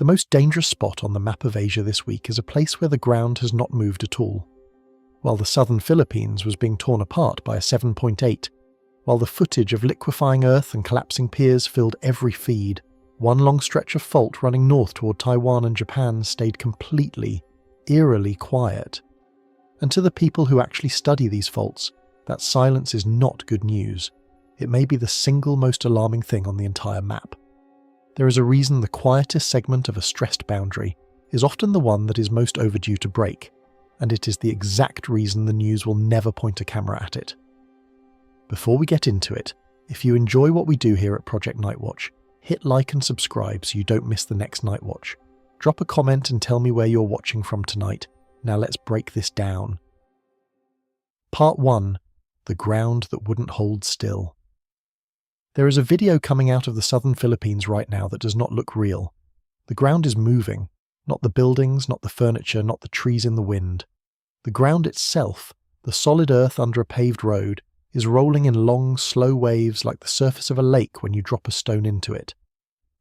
The most dangerous spot on the map of Asia this week is a place where the ground has not moved at all. While the southern Philippines was being torn apart by a 7.8, while the footage of liquefying earth and collapsing piers filled every feed, one long stretch of fault running north toward Taiwan and Japan stayed completely, eerily quiet. And to the people who actually study these faults, that silence is not good news. It may be the single most alarming thing on the entire map. There is a reason the quietest segment of a stressed boundary is often the one that is most overdue to break, and it is the exact reason the news will never point a camera at it. Before we get into it, if you enjoy what we do here at Project Nightwatch, hit like and subscribe so you don't miss the next Nightwatch. Drop a comment and tell me where you're watching from tonight. Now let's break this down. Part 1. The ground that wouldn't hold still. There is a video coming out of the southern Philippines right now that does not look real. The ground is moving, not the buildings, not the furniture, not the trees in the wind. The ground itself, the solid earth under a paved road, is rolling in long, slow waves like the surface of a lake when you drop a stone into it.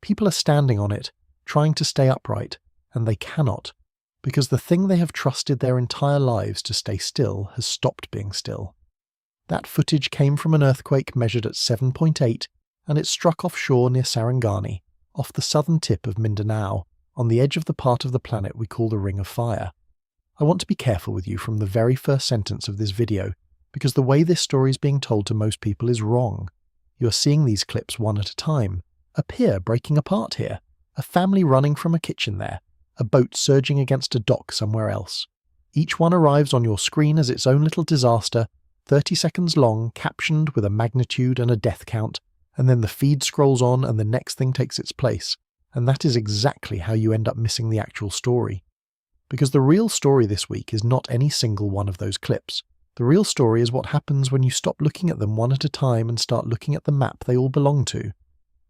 People are standing on it, trying to stay upright, and they cannot, because the thing they have trusted their entire lives to stay still has stopped being still. That footage came from an earthquake measured at 7.8, and it struck offshore near Sarangani, off the southern tip of Mindanao, on the edge of the part of the planet we call the Ring of Fire. I want to be careful with you from the very first sentence of this video, because the way this story is being told to most people is wrong. You are seeing these clips one at a time. A pier breaking apart here, a family running from a kitchen there, a boat surging against a dock somewhere else. Each one arrives on your screen as its own little disaster, 30 seconds long, captioned with a magnitude and a death count, and then the feed scrolls on and the next thing takes its place. And that is exactly how you end up missing the actual story. Because the real story this week is not any single one of those clips. The real story is what happens when you stop looking at them one at a time and start looking at the map they all belong to.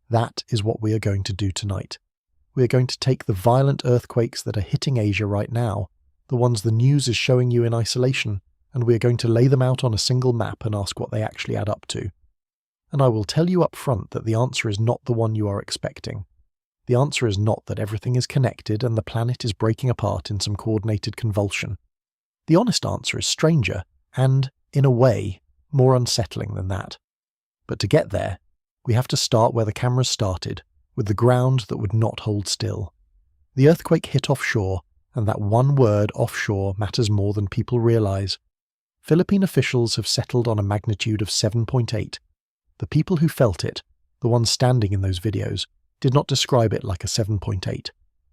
That is what we are going to do tonight. We are going to take the violent earthquakes that are hitting Asia right now, the ones the news is showing you in isolation, and we are going to lay them out on a single map and ask what they actually add up to. And I will tell you up front that the answer is not the one you are expecting. The answer is not that everything is connected and the planet is breaking apart in some coordinated convulsion. The honest answer is stranger, and, in a way, more unsettling than that. But to get there, we have to start where the cameras started, with the ground that would not hold still. The earthquake hit offshore, and that one word offshore matters more than people realize. Philippine officials have settled on a magnitude of 7.8. The people who felt it, the ones standing in those videos, did not describe it like a 7.8.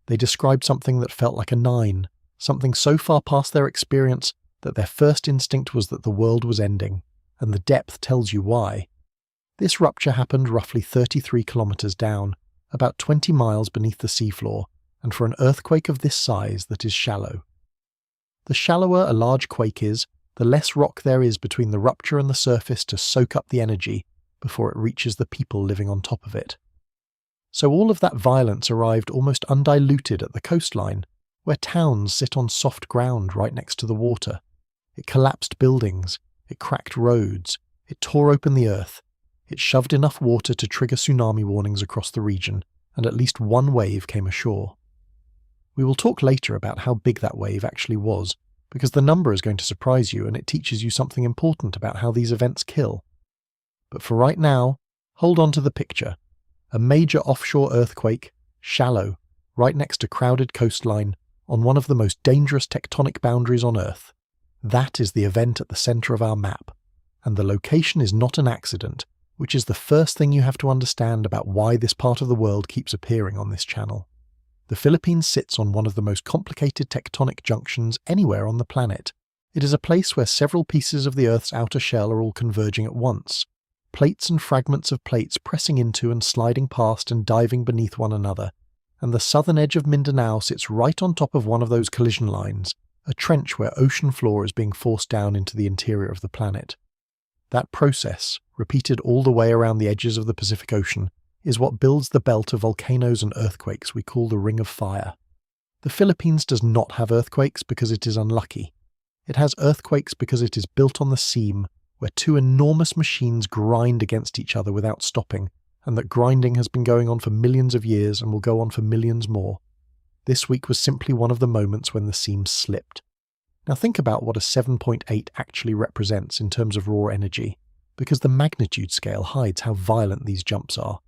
They described something that felt like a 9, something so far past their experience that their first instinct was that the world was ending, and the depth tells you why. This rupture happened roughly 33 kilometers down, about 20 miles beneath the seafloor, and for an earthquake of this size that is shallow. The shallower a large quake is, the less rock there is between the rupture and the surface to soak up the energy before it reaches the people living on top of it. So all of that violence arrived almost undiluted at the coastline, where towns sit on soft ground right next to the water. It collapsed buildings, it cracked roads, it tore open the earth, it shoved enough water to trigger tsunami warnings across the region, and at least one wave came ashore. We will talk later about how big that wave actually was, because the number is going to surprise you and it teaches you something important about how these events kill. But for right now, hold on to the picture. A major offshore earthquake, shallow, right next to crowded coastline, on one of the most dangerous tectonic boundaries on Earth. That is the event at the center of our map, and the location is not an accident, which is the first thing you have to understand about why this part of the world keeps appearing on this channel. The Philippines sits on one of the most complicated tectonic junctions anywhere on the planet. It is a place where several pieces of the Earth's outer shell are all converging at once, plates and fragments of plates pressing into and sliding past and diving beneath one another, and the southern edge of Mindanao sits right on top of one of those collision lines, a trench where ocean floor is being forced down into the interior of the planet. That process, repeated all the way around the edges of the Pacific Ocean, is what builds the belt of volcanoes and earthquakes we call the Ring of Fire. The Philippines does not have earthquakes because it is unlucky. It has earthquakes because it is built on the seam, where two enormous machines grind against each other without stopping, and that grinding has been going on for millions of years and will go on for millions more. This week was simply one of the moments when the seam slipped. Now think about what a 7.8 actually represents in terms of raw energy, because the magnitude scale hides how violent these jumps are.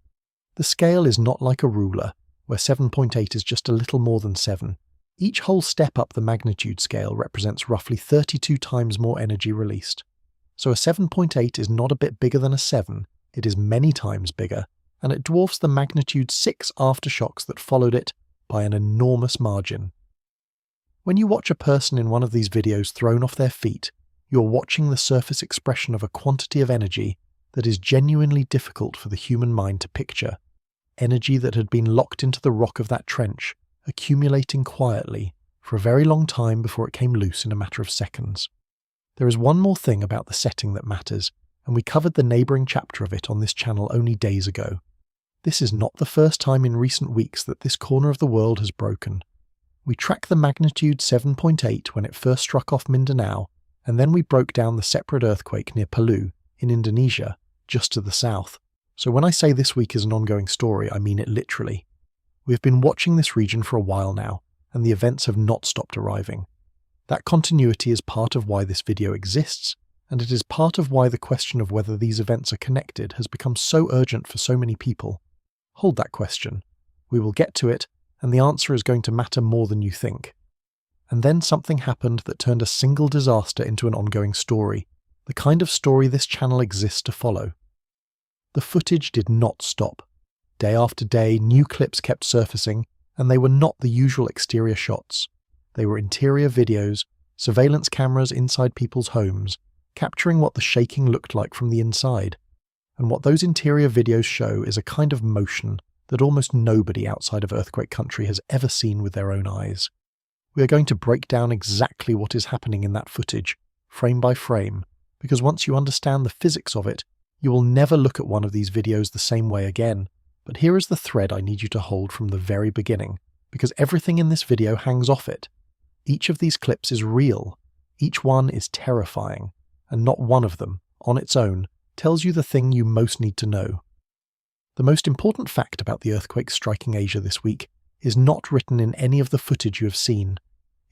The scale is not like a ruler, where 7.8 is just a little more than 7. Each whole step up the magnitude scale represents roughly 32 times more energy released. So a 7.8 is not a bit bigger than a 7, it is many times bigger, and it dwarfs the magnitude 6 aftershocks that followed it by an enormous margin. When you watch a person in one of these videos thrown off their feet, you're watching the surface expression of a quantity of energy that is genuinely difficult for the human mind to picture. Energy that had been locked into the rock of that trench, accumulating quietly for a very long time before it came loose in a matter of seconds. There is one more thing about the setting that matters, and we covered the neighbouring chapter of it on this channel only days ago. This is not the first time in recent weeks that this corner of the world has broken. We track the magnitude 7.8 when it first struck off Mindanao, and then we broke down the separate earthquake near Palu, in Indonesia, just to the south. So when I say this week is an ongoing story, I mean it literally. We've been watching this region for a while now, and the events have not stopped arriving. That continuity is part of why this video exists, and it is part of why the question of whether these events are connected has become so urgent for so many people. Hold that question. We will get to it, and the answer is going to matter more than you think. And then something happened that turned a single disaster into an ongoing story, the kind of story this channel exists to follow. The footage did not stop. Day after day, new clips kept surfacing, and they were not the usual exterior shots. They were interior videos, surveillance cameras inside people's homes, capturing what the shaking looked like from the inside. And what those interior videos show is a kind of motion that almost nobody outside of earthquake country has ever seen with their own eyes. We are going to break down exactly what is happening in that footage, frame by frame, because once you understand the physics of it, you will never look at one of these videos the same way again. But here is the thread I need you to hold from the very beginning, because everything in this video hangs off it. Each of these clips is real, each one is terrifying, and not one of them, on its own, tells you the thing you most need to know. The most important fact about the earthquake striking Asia this week is not written in any of the footage you have seen.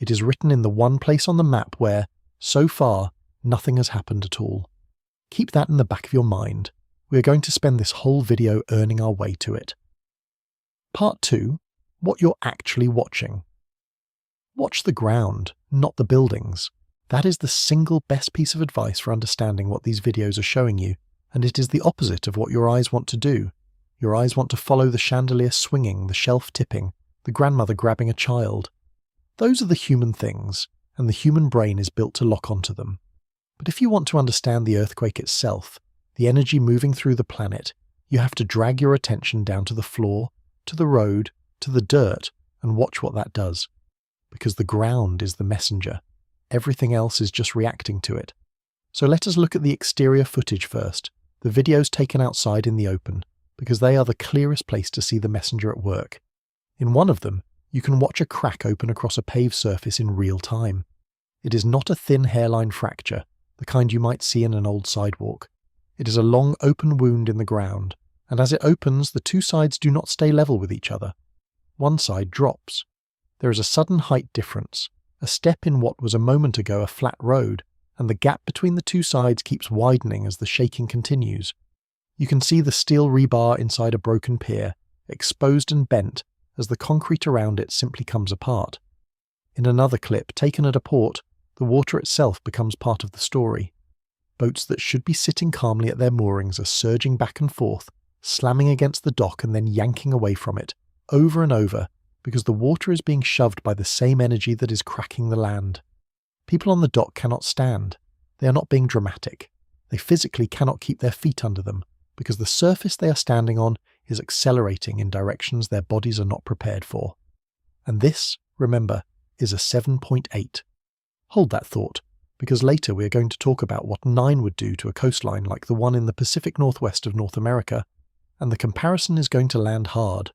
It is written in the one place on the map where, so far, nothing has happened at all. Keep that in the back of your mind. We are going to spend this whole video earning our way to it. Part 2. What you're actually watching. Watch the ground, not the buildings. That is the single best piece of advice for understanding what these videos are showing you, and it is the opposite of what your eyes want to do. Your eyes want to follow the chandelier swinging, the shelf tipping, the grandmother grabbing a child. Those are the human things, and the human brain is built to lock onto them. But if you want to understand the earthquake itself, the energy moving through the planet, you have to drag your attention down to the floor, to the road, to the dirt, and watch what that does. Because the ground is the messenger. Everything else is just reacting to it. So let us look at the exterior footage first, the videos taken outside in the open, because they are the clearest place to see the messenger at work. In one of them, you can watch a crack open across a paved surface in real time. It is not a thin hairline fracture, the kind you might see in an old sidewalk. It is a long open wound in the ground, and as it opens, the two sides do not stay level with each other. One side drops. There is a sudden height difference, a step in what was a moment ago a flat road, and the gap between the two sides keeps widening as the shaking continues. You can see the steel rebar inside a broken pier, exposed and bent as the concrete around it simply comes apart. In another clip taken at a port, the water itself becomes part of the story. Boats that should be sitting calmly at their moorings are surging back and forth, slamming against the dock and then yanking away from it, over and over, because the water is being shoved by the same energy that is cracking the land. People on the dock cannot stand. They are not being dramatic. They physically cannot keep their feet under them, because the surface they are standing on is accelerating in directions their bodies are not prepared for. And this, remember, is a 7.8. Hold that thought, because later we are going to talk about what 9 would do to a coastline like the one in the Pacific Northwest of North America, and the comparison is going to land hard.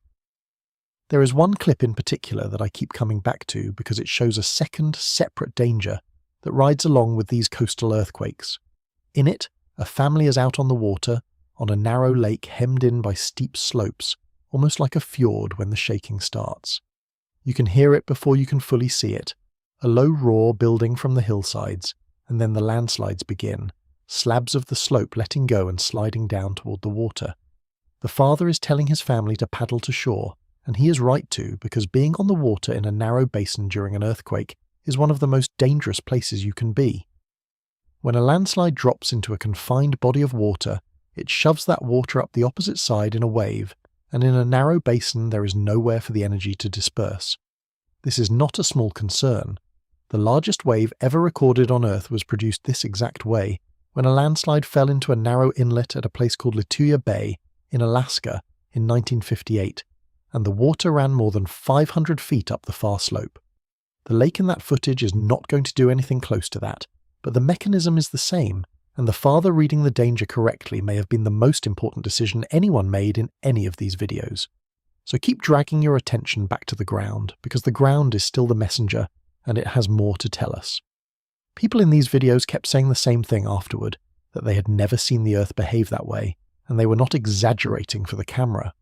There is one clip in particular that I keep coming back to because it shows a second, separate danger that rides along with these coastal earthquakes. In it, a family is out on the water, on a narrow lake hemmed in by steep slopes, almost like a fjord when the shaking starts. You can hear it before you can fully see it, a low roar building from the hillsides, and then the landslides begin, slabs of the slope letting go and sliding down toward the water. The father is telling his family to paddle to shore, and he is right to, because being on the water in a narrow basin during an earthquake is one of the most dangerous places you can be. When a landslide drops into a confined body of water, it shoves that water up the opposite side in a wave, and in a narrow basin there is nowhere for the energy to disperse. This is not a small concern. The largest wave ever recorded on Earth was produced this exact way, when a landslide fell into a narrow inlet at a place called Lituya Bay in Alaska in 1958, and the water ran more than 500 feet up the far slope. The lake in that footage is not going to do anything close to that, but the mechanism is the same, and the father reading the danger correctly may have been the most important decision anyone made in any of these videos. So keep dragging your attention back to the ground, because the ground is still the messenger, and it has more to tell us. People in these videos kept saying the same thing afterward, that they had never seen the Earth behave that way, and they were not exaggerating for the camera.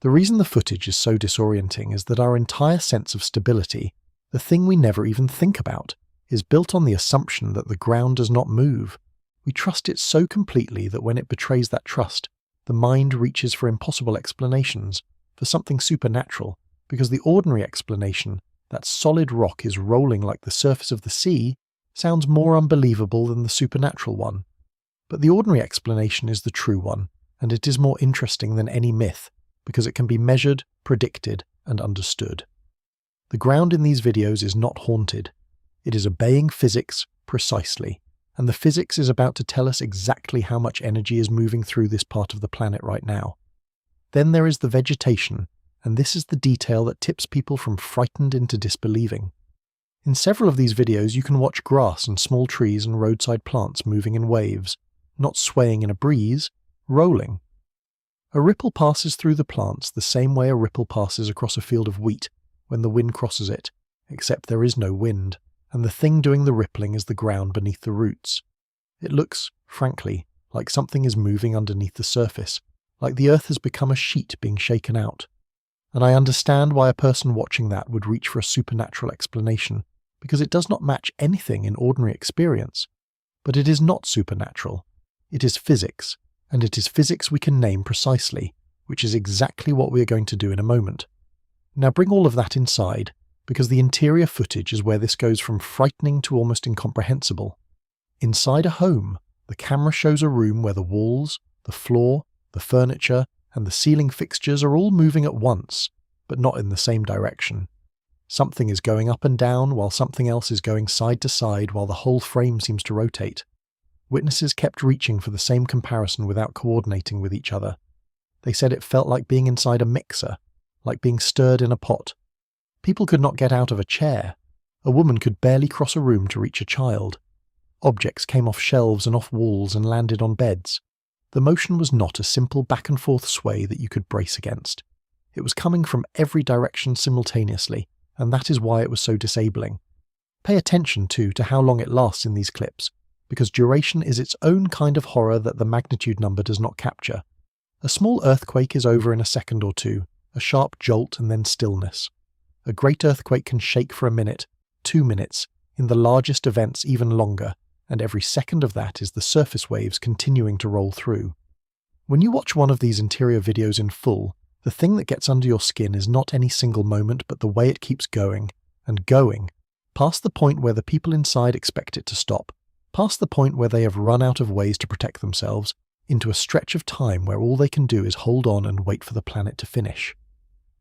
The reason the footage is so disorienting is that our entire sense of stability, the thing we never even think about, is built on the assumption that the ground does not move. We trust it so completely that when it betrays that trust, the mind reaches for impossible explanations, for something supernatural, because the ordinary explanation, that solid rock is rolling like the surface of the sea, sounds more unbelievable than the supernatural one. But the ordinary explanation is the true one, and it is more interesting than any myth, because it can be measured, predicted, and understood. The ground in these videos is not haunted. It is obeying physics precisely, and the physics is about to tell us exactly how much energy is moving through this part of the planet right now. Then there is the vegetation, and this is the detail that tips people from frightened into disbelieving. In several of these videos you can watch grass and small trees and roadside plants moving in waves, not swaying in a breeze, rolling. A ripple passes through the plants the same way a ripple passes across a field of wheat when the wind crosses it, except there is no wind, and the thing doing the rippling is the ground beneath the roots. It looks, frankly, like something is moving underneath the surface, like the earth has become a sheet being shaken out. And I understand why a person watching that would reach for a supernatural explanation, because it does not match anything in ordinary experience. But it is not supernatural. It is physics, and it is physics we can name precisely, which is exactly what we are going to do in a moment. Now bring all of that inside, because the interior footage is where this goes from frightening to almost incomprehensible. Inside a home, the camera shows a room where the walls, the floor, the furniture, and the ceiling fixtures are all moving at once, but not in the same direction. Something is going up and down while something else is going side to side while the whole frame seems to rotate. Witnesses kept reaching for the same comparison without coordinating with each other. They said it felt like being inside a mixer, like being stirred in a pot. People could not get out of a chair. A woman could barely cross a room to reach a child. Objects came off shelves and off walls and landed on beds. The motion was not a simple back-and-forth sway that you could brace against. It was coming from every direction simultaneously, and that is why it was so disabling. Pay attention, too, to how long it lasts in these clips, because duration is its own kind of horror that the magnitude number does not capture. A small earthquake is over in a second or two, a sharp jolt and then stillness. A great earthquake can shake for a minute, 2 minutes, in the largest events even longer, and every second of that is the surface waves continuing to roll through. When you watch one of these interior videos in full, the thing that gets under your skin is not any single moment but the way it keeps going, and going, past the point where the people inside expect it to stop, past the point where they have run out of ways to protect themselves, into a stretch of time where all they can do is hold on and wait for the planet to finish.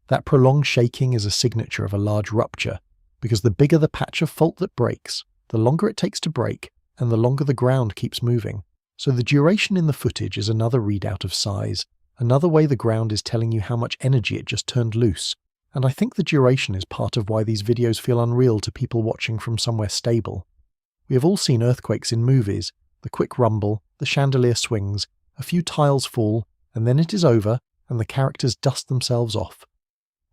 That prolonged shaking is a signature of a large rupture, because the bigger the patch of fault that breaks, the longer it takes to break, and the longer the ground keeps moving. So the duration in the footage is another readout of size, another way the ground is telling you how much energy it just turned loose, and I think the duration is part of why these videos feel unreal to people watching from somewhere stable. We have all seen earthquakes in movies, the quick rumble, the chandelier swings, a few tiles fall, and then it is over, and the characters dust themselves off.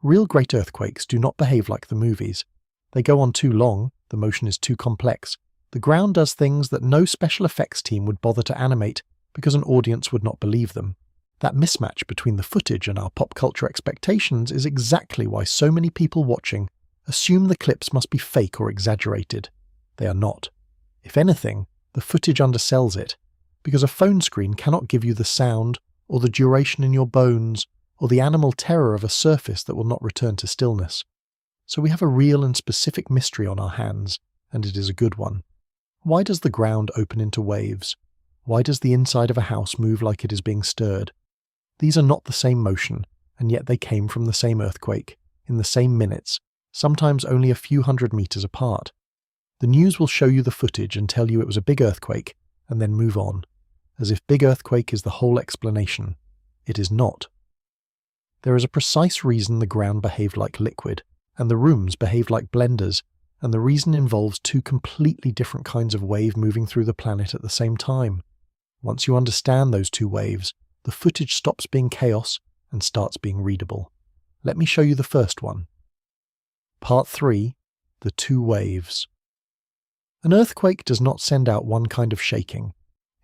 Real great earthquakes do not behave like the movies. They go on too long, the motion is too complex. The ground does things that no special effects team would bother to animate because an audience would not believe them. That mismatch between the footage and our pop culture expectations is exactly why so many people watching Assume the clips must be fake or exaggerated. They are not. If anything, the footage undersells it, because a phone screen cannot give you the sound, or the duration in your bones, or the animal terror of a surface that will not return to stillness. So we have a real and specific mystery on our hands, and it is a good one. Why does the ground open into waves? Why does the inside of a house move like it is being stirred? These are not the same motion, and yet they came from the same earthquake, in the same minutes, sometimes only a few hundred meters apart. The news will show you the footage and tell you it was a big earthquake, and then move on, as if big earthquake is the whole explanation. It is not. There is a precise reason the ground behaved like liquid, and the rooms behaved like blenders, and the reason involves two completely different kinds of wave moving through the planet at the same time. Once you understand those two waves, the footage stops being chaos and starts being readable. Let me show you the first one. Part 3. The Two Waves. An earthquake does not send out one kind of shaking.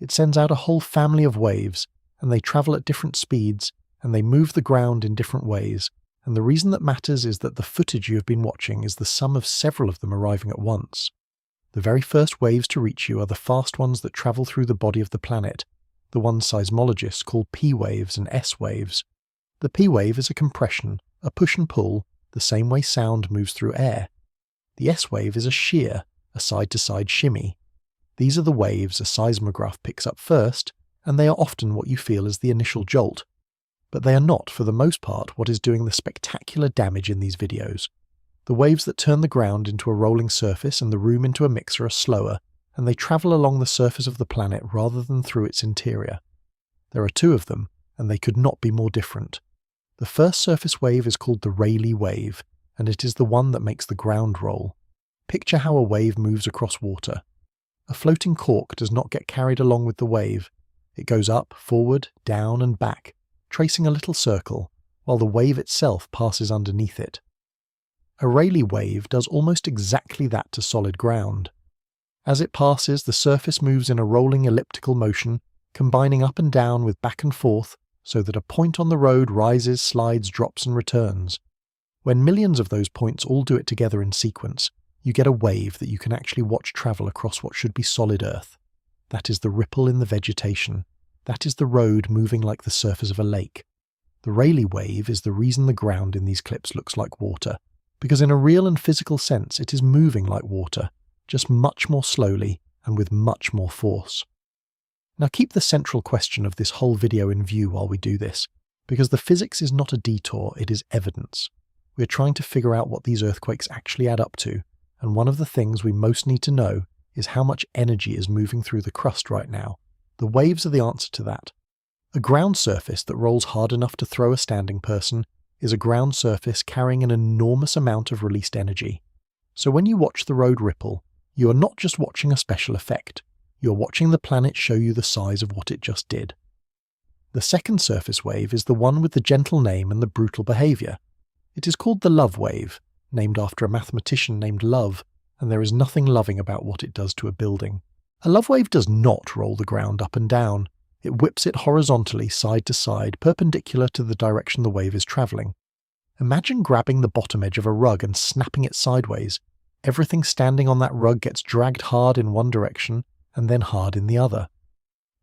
It sends out a whole family of waves, and they travel at different speeds, and they move the ground in different ways, and the reason that matters is that the footage you have been watching is the sum of several of them arriving at once. The very first waves to reach you are the fast ones that travel through the body of the planet, the ones seismologists call P waves and S waves. The P wave is a compression, a push and pull, the same way sound moves through air. The S wave is a shear, a side-to-side shimmy. These are the waves a seismograph picks up first, and they are often what you feel as the initial jolt. But they are not, for the most part, what is doing the spectacular damage in these videos. The waves that turn the ground into a rolling surface and the room into a mixer are slower, and they travel along the surface of the planet rather than through its interior. There are two of them, and they could not be more different. The first surface wave is called the Rayleigh wave, and it is the one that makes the ground roll. Picture how a wave moves across water. A floating cork does not get carried along with the wave. It goes up, forward, down and back, tracing a little circle, while the wave itself passes underneath it. A Rayleigh wave does almost exactly that to solid ground. As it passes, the surface moves in a rolling elliptical motion, combining up and down with back and forth, so that a point on the road rises, slides, drops and returns. When millions of those points all do it together in sequence, you get a wave that you can actually watch travel across what should be solid earth. That is the ripple in the vegetation. That is the road moving like the surface of a lake. The Rayleigh wave is the reason the ground in these clips looks like water, because in a real and physical sense it is moving like water, just much more slowly and with much more force. Now keep the central question of this whole video in view while we do this, because the physics is not a detour, it is evidence. We are trying to figure out what these earthquakes actually add up to, and one of the things we most need to know is how much energy is moving through the crust right now. The waves are the answer to that. A ground surface that rolls hard enough to throw a standing person is a ground surface carrying an enormous amount of released energy. So when you watch the road ripple, you are not just watching a special effect. You're watching the planet show you the size of what it just did. The second surface wave is the one with the gentle name and the brutal behaviour. It is called the love wave, named after a mathematician named Love, and there is nothing loving about what it does to a building. A love wave does not roll the ground up and down. It whips it horizontally side to side, perpendicular to the direction the wave is travelling. Imagine grabbing the bottom edge of a rug and snapping it sideways. Everything standing on that rug gets dragged hard in one direction, and then hard in the other.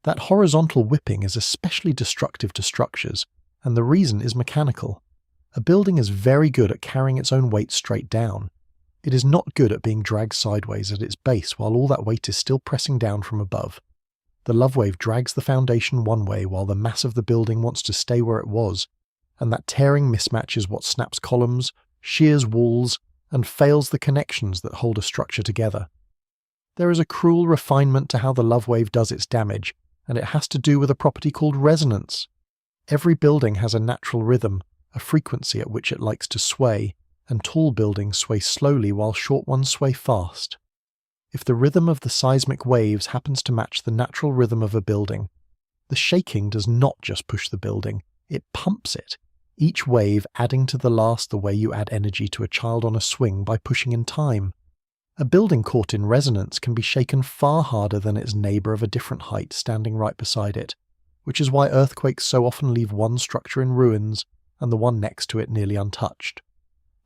That horizontal whipping is especially destructive to structures, and the reason is mechanical. A building is very good at carrying its own weight straight down. It is not good at being dragged sideways at its base while all that weight is still pressing down from above. The love wave drags the foundation one way while the mass of the building wants to stay where it was, and that tearing mismatch is what snaps columns, shears walls, and fails the connections that hold a structure together. There is a cruel refinement to how the love wave does its damage, and it has to do with a property called resonance. Every building has a natural rhythm, a frequency at which it likes to sway, and tall buildings sway slowly while short ones sway fast. If the rhythm of the seismic waves happens to match the natural rhythm of a building, the shaking does not just push the building, it pumps it, each wave adding to the last the way you add energy to a child on a swing by pushing in time. A building caught in resonance can be shaken far harder than its neighbour of a different height standing right beside it, which is why earthquakes so often leave one structure in ruins and the one next to it nearly untouched.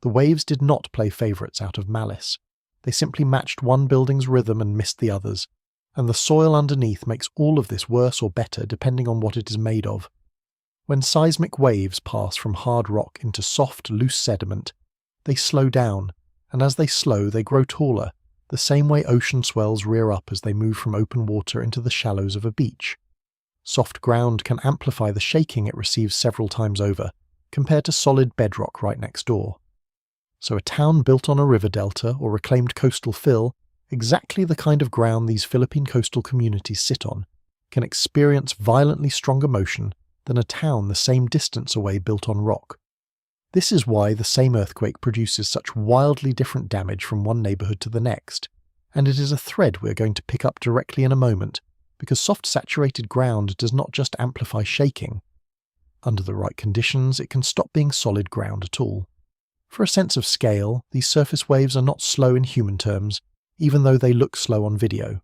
The The waves did not play favourites out of malice. They simply matched one building's rhythm and missed the others, and the soil underneath makes all of this worse or better depending on what it is made of. When seismic waves pass from hard rock into soft, loose sediment, they slow down, and as they slow, they grow taller, the same way ocean swells rear up as they move from open water into the shallows of a beach. Soft ground can amplify the shaking it receives several times over, compared to solid bedrock right next door. So a town built on a river delta or reclaimed coastal fill, exactly the kind of ground these Philippine coastal communities sit on, can experience violently stronger motion than a town the same distance away built on rock. This is why the same earthquake produces such wildly different damage from one neighbourhood to the next, and it is a thread we're going to pick up directly in a moment, because soft saturated ground does not just amplify shaking. Under the right conditions, it can stop being solid ground at all. For a sense of scale, these surface waves are not slow in human terms, even though they look slow on video.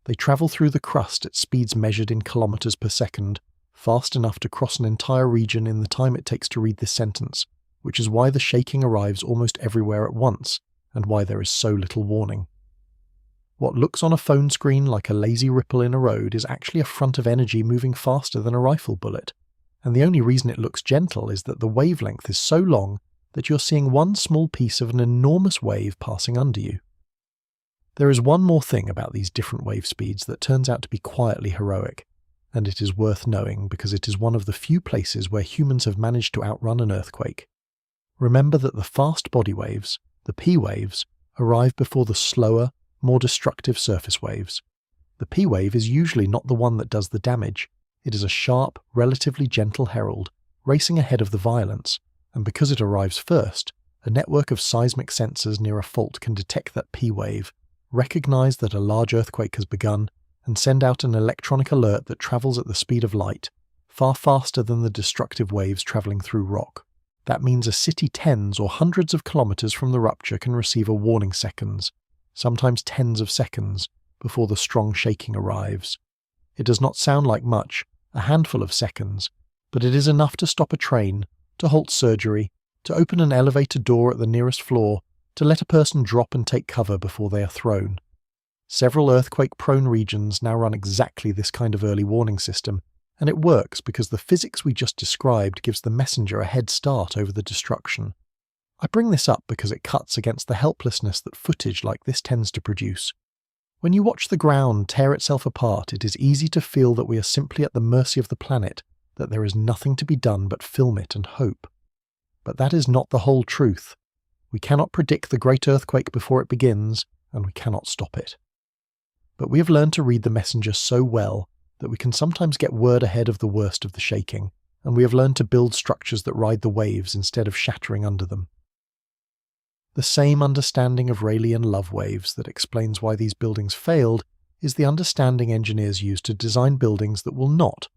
They travel through the crust at speeds measured in kilometres per second, fast enough to cross an entire region in the time it takes to read this sentence, which is why the shaking arrives almost everywhere at once, and why there is so little warning. What looks on a phone screen like a lazy ripple in a road is actually a front of energy moving faster than a rifle bullet, and the only reason it looks gentle is that the wavelength is so long that you're seeing one small piece of an enormous wave passing under you. There is one more thing about these different wave speeds that turns out to be quietly heroic, and it is worth knowing because it is one of the few places where humans have managed to outrun an earthquake. Remember that the fast body waves, the P waves, arrive before the slower, more destructive surface waves. The P wave is usually not the one that does the damage. It is a sharp, relatively gentle herald, racing ahead of the violence, and because it arrives first, a network of seismic sensors near a fault can detect that P wave, recognize that a large earthquake has begun, and send out an electronic alert that travels at the speed of light, far faster than the destructive waves traveling through rock. That means a city tens or hundreds of kilometers from the rupture can receive a warning seconds, sometimes tens of seconds, before the strong shaking arrives. It does not sound like much, a handful of seconds, but it is enough to stop a train, to halt surgery, to open an elevator door at the nearest floor, to let a person drop and take cover before they are thrown. Several earthquake-prone regions now run exactly this kind of early warning system, and it works because the physics we just described gives the messenger a head start over the destruction. I bring this up because it cuts against the helplessness that footage like this tends to produce. When you watch the ground tear itself apart, it is easy to feel that we are simply at the mercy of the planet, that there is nothing to be done but film it and hope. But that is not the whole truth. We cannot predict the great earthquake before it begins, and we cannot stop it. But we have learned to read the messenger so well that we can sometimes get word ahead of the worst of the shaking, and we have learned to build structures that ride the waves instead of shattering under them. The same understanding of Raelian love waves that explains why these buildings failed is the understanding engineers use to design buildings that will not,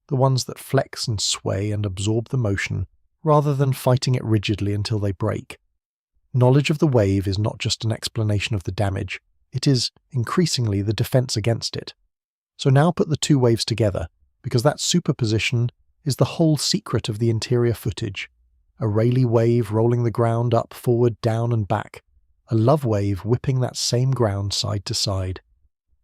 the ones that flex and sway and absorb the motion, rather than fighting it rigidly until they break. Knowledge of the wave is not just an explanation of the damage, it is, increasingly, the defense against it. So now put the two waves together, because that superposition is the whole secret of the interior footage. A Rayleigh wave rolling the ground up, forward, down and back. A love wave whipping that same ground side to side.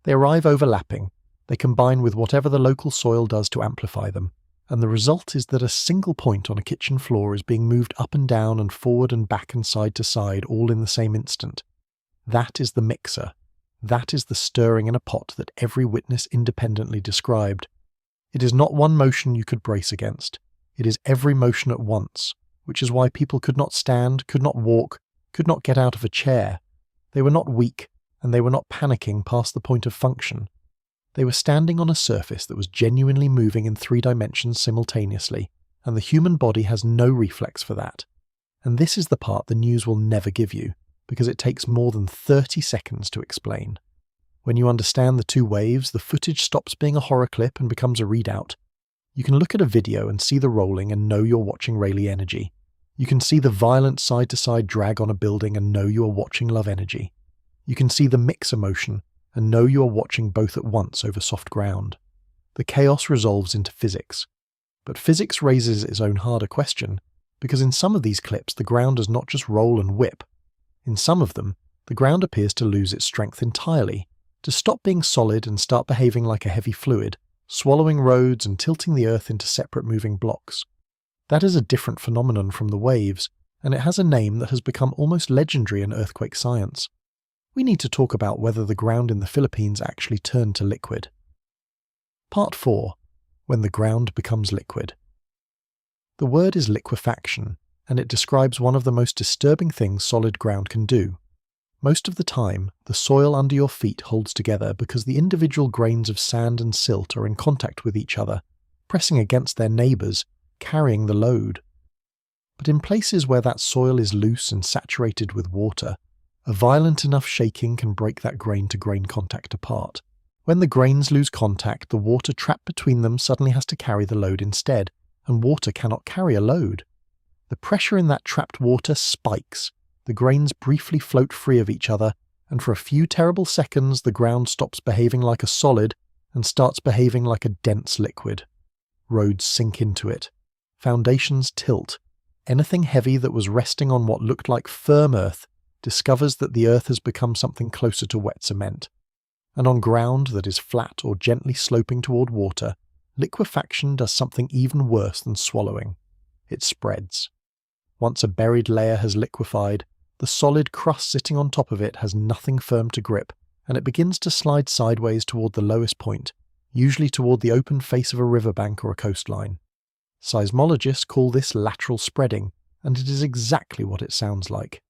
They arrive overlapping. They combine with whatever the local soil does to amplify them. And the result is that a single point on a kitchen floor is being moved up and down and forward and back and side to side all in the same instant. That is the mixer. That is the stirring in a pot that every witness independently described. It is not one motion you could brace against. It is every motion at once, which is why people could not stand, could not walk, could not get out of a chair. They were not weak, and they were not panicking past the point of function. They were standing on a surface that was genuinely moving in 3 dimensions simultaneously, and the human body has no reflex for that. And this is the part the news will never give you, because it takes more than 30 seconds to explain. When you understand the two waves, the footage stops being a horror clip and becomes a readout. You can look at a video and see the rolling and know you're watching Rayleigh energy. You can see the violent side-to-side drag on a building and know you are watching love energy. You can see the mixer motion and know you are watching both at once over soft ground. The chaos resolves into physics. But physics raises its own harder question, because in some of these clips the ground does not just roll and whip. In some of them, the ground appears to lose its strength entirely, to stop being solid and start behaving like a heavy fluid, swallowing roads and tilting the earth into separate moving blocks. That is a different phenomenon from the waves, and it has a name that has become almost legendary in earthquake science. We need to talk about whether the ground in the Philippines actually turned to liquid. Part 4. When the ground becomes liquid. The word is liquefaction, and it describes one of the most disturbing things solid ground can do. Most of the time, the soil under your feet holds together because the individual grains of sand and silt are in contact with each other, pressing against their neighbours, carrying the load. But in places where that soil is loose and saturated with water, a violent enough shaking can break that grain-to-grain contact apart. When the grains lose contact, the water trapped between them suddenly has to carry the load instead, and water cannot carry a load. The pressure in that trapped water spikes. The grains briefly float free of each other, and for a few terrible seconds the ground stops behaving like a solid and starts behaving like a dense liquid. Roads sink into it. Foundations tilt. Anything heavy that was resting on what looked like firm earth discovers that the earth has become something closer to wet cement. And on ground that is flat or gently sloping toward water, liquefaction does something even worse than swallowing. It spreads. Once a buried layer has liquefied, the solid crust sitting on top of it has nothing firm to grip, and it begins to slide sideways toward the lowest point, usually toward the open face of a riverbank or a coastline. Seismologists call this lateral spreading, and it is exactly what it sounds like.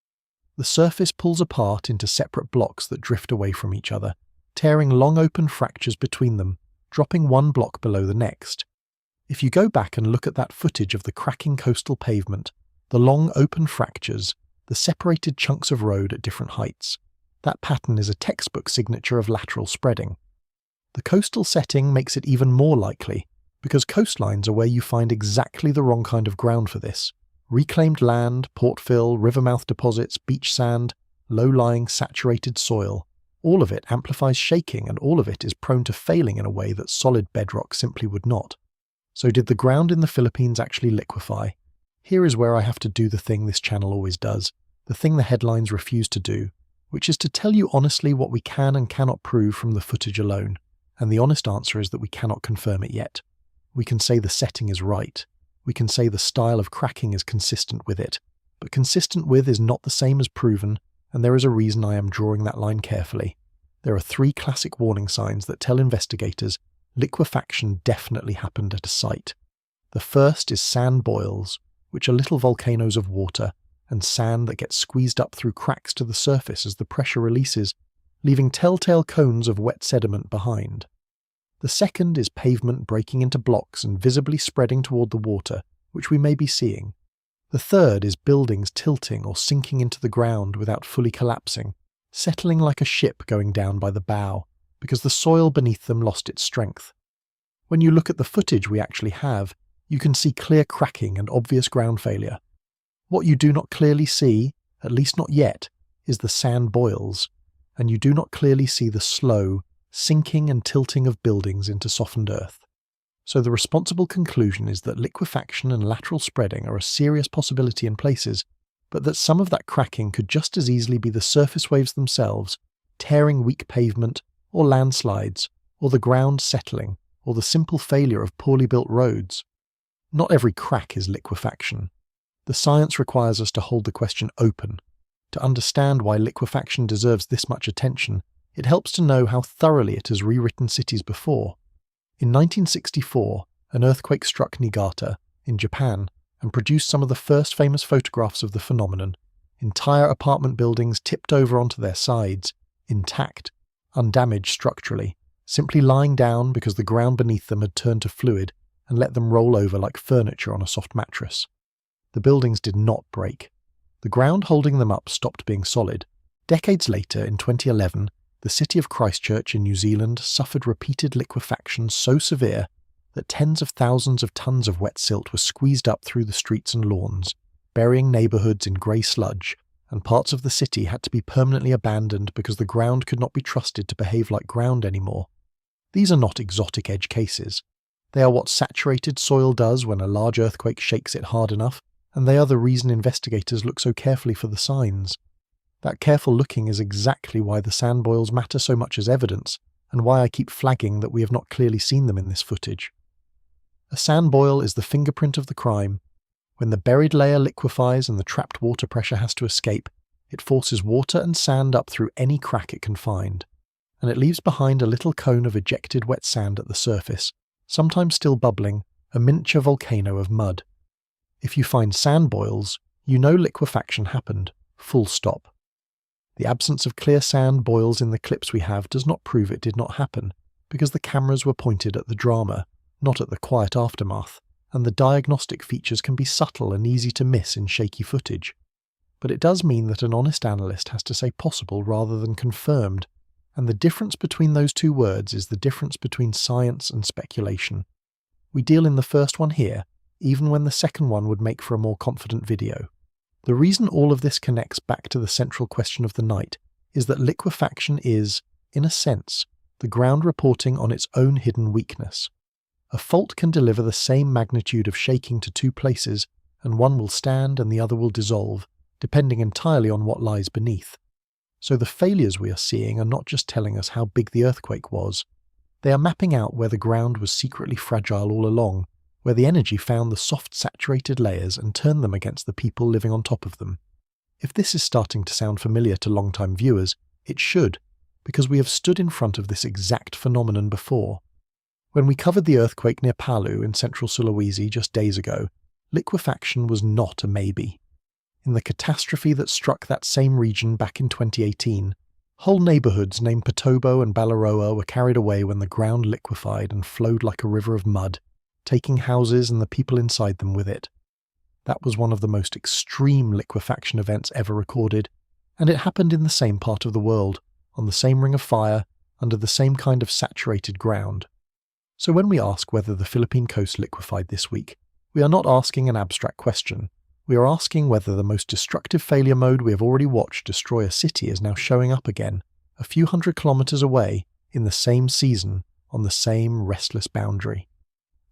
The surface pulls apart into separate blocks that drift away from each other, tearing long open fractures between them, dropping one block below the next. If you go back and look at that footage of the cracking coastal pavement, the long open fractures, the separated chunks of road at different heights, that pattern is a textbook signature of lateral spreading. The coastal setting makes it even more likely, because coastlines are where you find exactly the wrong kind of ground for this. Reclaimed land, port fill, rivermouth deposits, beach sand, low-lying saturated soil, all of it amplifies shaking and all of it is prone to failing in a way that solid bedrock simply would not. So did the ground in the Philippines actually liquefy? Here is where I have to do the thing this channel always does, the thing the headlines refuse to do, which is to tell you honestly what we can and cannot prove from the footage alone, and the honest answer is that we cannot confirm it yet. We can say the setting is right, we can say the style of cracking is consistent with it, but consistent with is not the same as proven, and there is a reason I am drawing that line carefully. There are 3 classic warning signs that tell investigators liquefaction definitely happened at a site. The first is sand boils, which are little volcanoes of water and sand that gets squeezed up through cracks to the surface as the pressure releases, leaving telltale cones of wet sediment behind. The second is pavement breaking into blocks and visibly spreading toward the water, which we may be seeing. The third is buildings tilting or sinking into the ground without fully collapsing, settling like a ship going down by the bow, because the soil beneath them lost its strength. When you look at the footage we actually have, you can see clear cracking and obvious ground failure. What you do not clearly see, at least not yet, is the sand boils, and you do not clearly see the slow, sinking and tilting of buildings into softened earth. So the responsible conclusion is that liquefaction and lateral spreading are a serious possibility in places, but that some of that cracking could just as easily be the surface waves themselves, tearing weak pavement, or landslides, or the ground settling, or the simple failure of poorly built roads. Not every crack is liquefaction. The science requires us to hold the question open. To understand why liquefaction deserves this much attention, it helps to know how thoroughly it has rewritten cities before. In 1964, an earthquake struck Niigata, in Japan, and produced some of the first famous photographs of the phenomenon. Entire apartment buildings tipped over onto their sides, intact, undamaged structurally, simply lying down because the ground beneath them had turned to fluid and let them roll over like furniture on a soft mattress. The buildings did not break. The ground holding them up stopped being solid. Decades later, in 2011, the city of Christchurch in New Zealand suffered repeated liquefaction so severe that tens of thousands of tons of wet silt were squeezed up through the streets and lawns, burying neighbourhoods in grey sludge, and parts of the city had to be permanently abandoned because the ground could not be trusted to behave like ground anymore. These are not exotic edge cases. They are what saturated soil does when a large earthquake shakes it hard enough, and they are the reason investigators look so carefully for the signs. That careful looking is exactly why the sand boils matter so much as evidence, and why I keep flagging that we have not clearly seen them in this footage. A sand boil is the fingerprint of the crime. When the buried layer liquefies and the trapped water pressure has to escape, it forces water and sand up through any crack it can find, and it leaves behind a little cone of ejected wet sand at the surface, sometimes still bubbling, a miniature volcano of mud. If you find sand boils, you know liquefaction happened, full stop. The absence of clear sand boils in the clips we have does not prove it did not happen, because the cameras were pointed at the drama, not at the quiet aftermath, and the diagnostic features can be subtle and easy to miss in shaky footage. But it does mean that an honest analyst has to say possible rather than confirmed, and the difference between those two words is the difference between science and speculation. We deal in the first one here, even when the second one would make for a more confident video. The reason all of this connects back to the central question of the night is that liquefaction is, in a sense, the ground reporting on its own hidden weakness. A fault can deliver the same magnitude of shaking to two places, and one will stand and the other will dissolve, depending entirely on what lies beneath. So the failures we are seeing are not just telling us how big the earthquake was. They are mapping out where the ground was secretly fragile all along, where the energy found the soft saturated layers and turned them against the people living on top of them. If this is starting to sound familiar to long-time viewers, it should, because we have stood in front of this exact phenomenon before. When we covered the earthquake near Palu in central Sulawesi just days ago, liquefaction was not a maybe. In the catastrophe that struck that same region back in 2018, whole neighbourhoods named Potobo and Balaroa were carried away when the ground liquefied and flowed like a river of mud, taking houses and the people inside them with it. That was one of the most extreme liquefaction events ever recorded, and it happened in the same part of the world, on the same ring of fire, under the same kind of saturated ground. So when we ask whether the Philippine coast liquefied this week, we are not asking an abstract question. We are asking whether the most destructive failure mode we have already watched destroy a city is now showing up again, a few hundred kilometres away, in the same season, on the same restless boundary.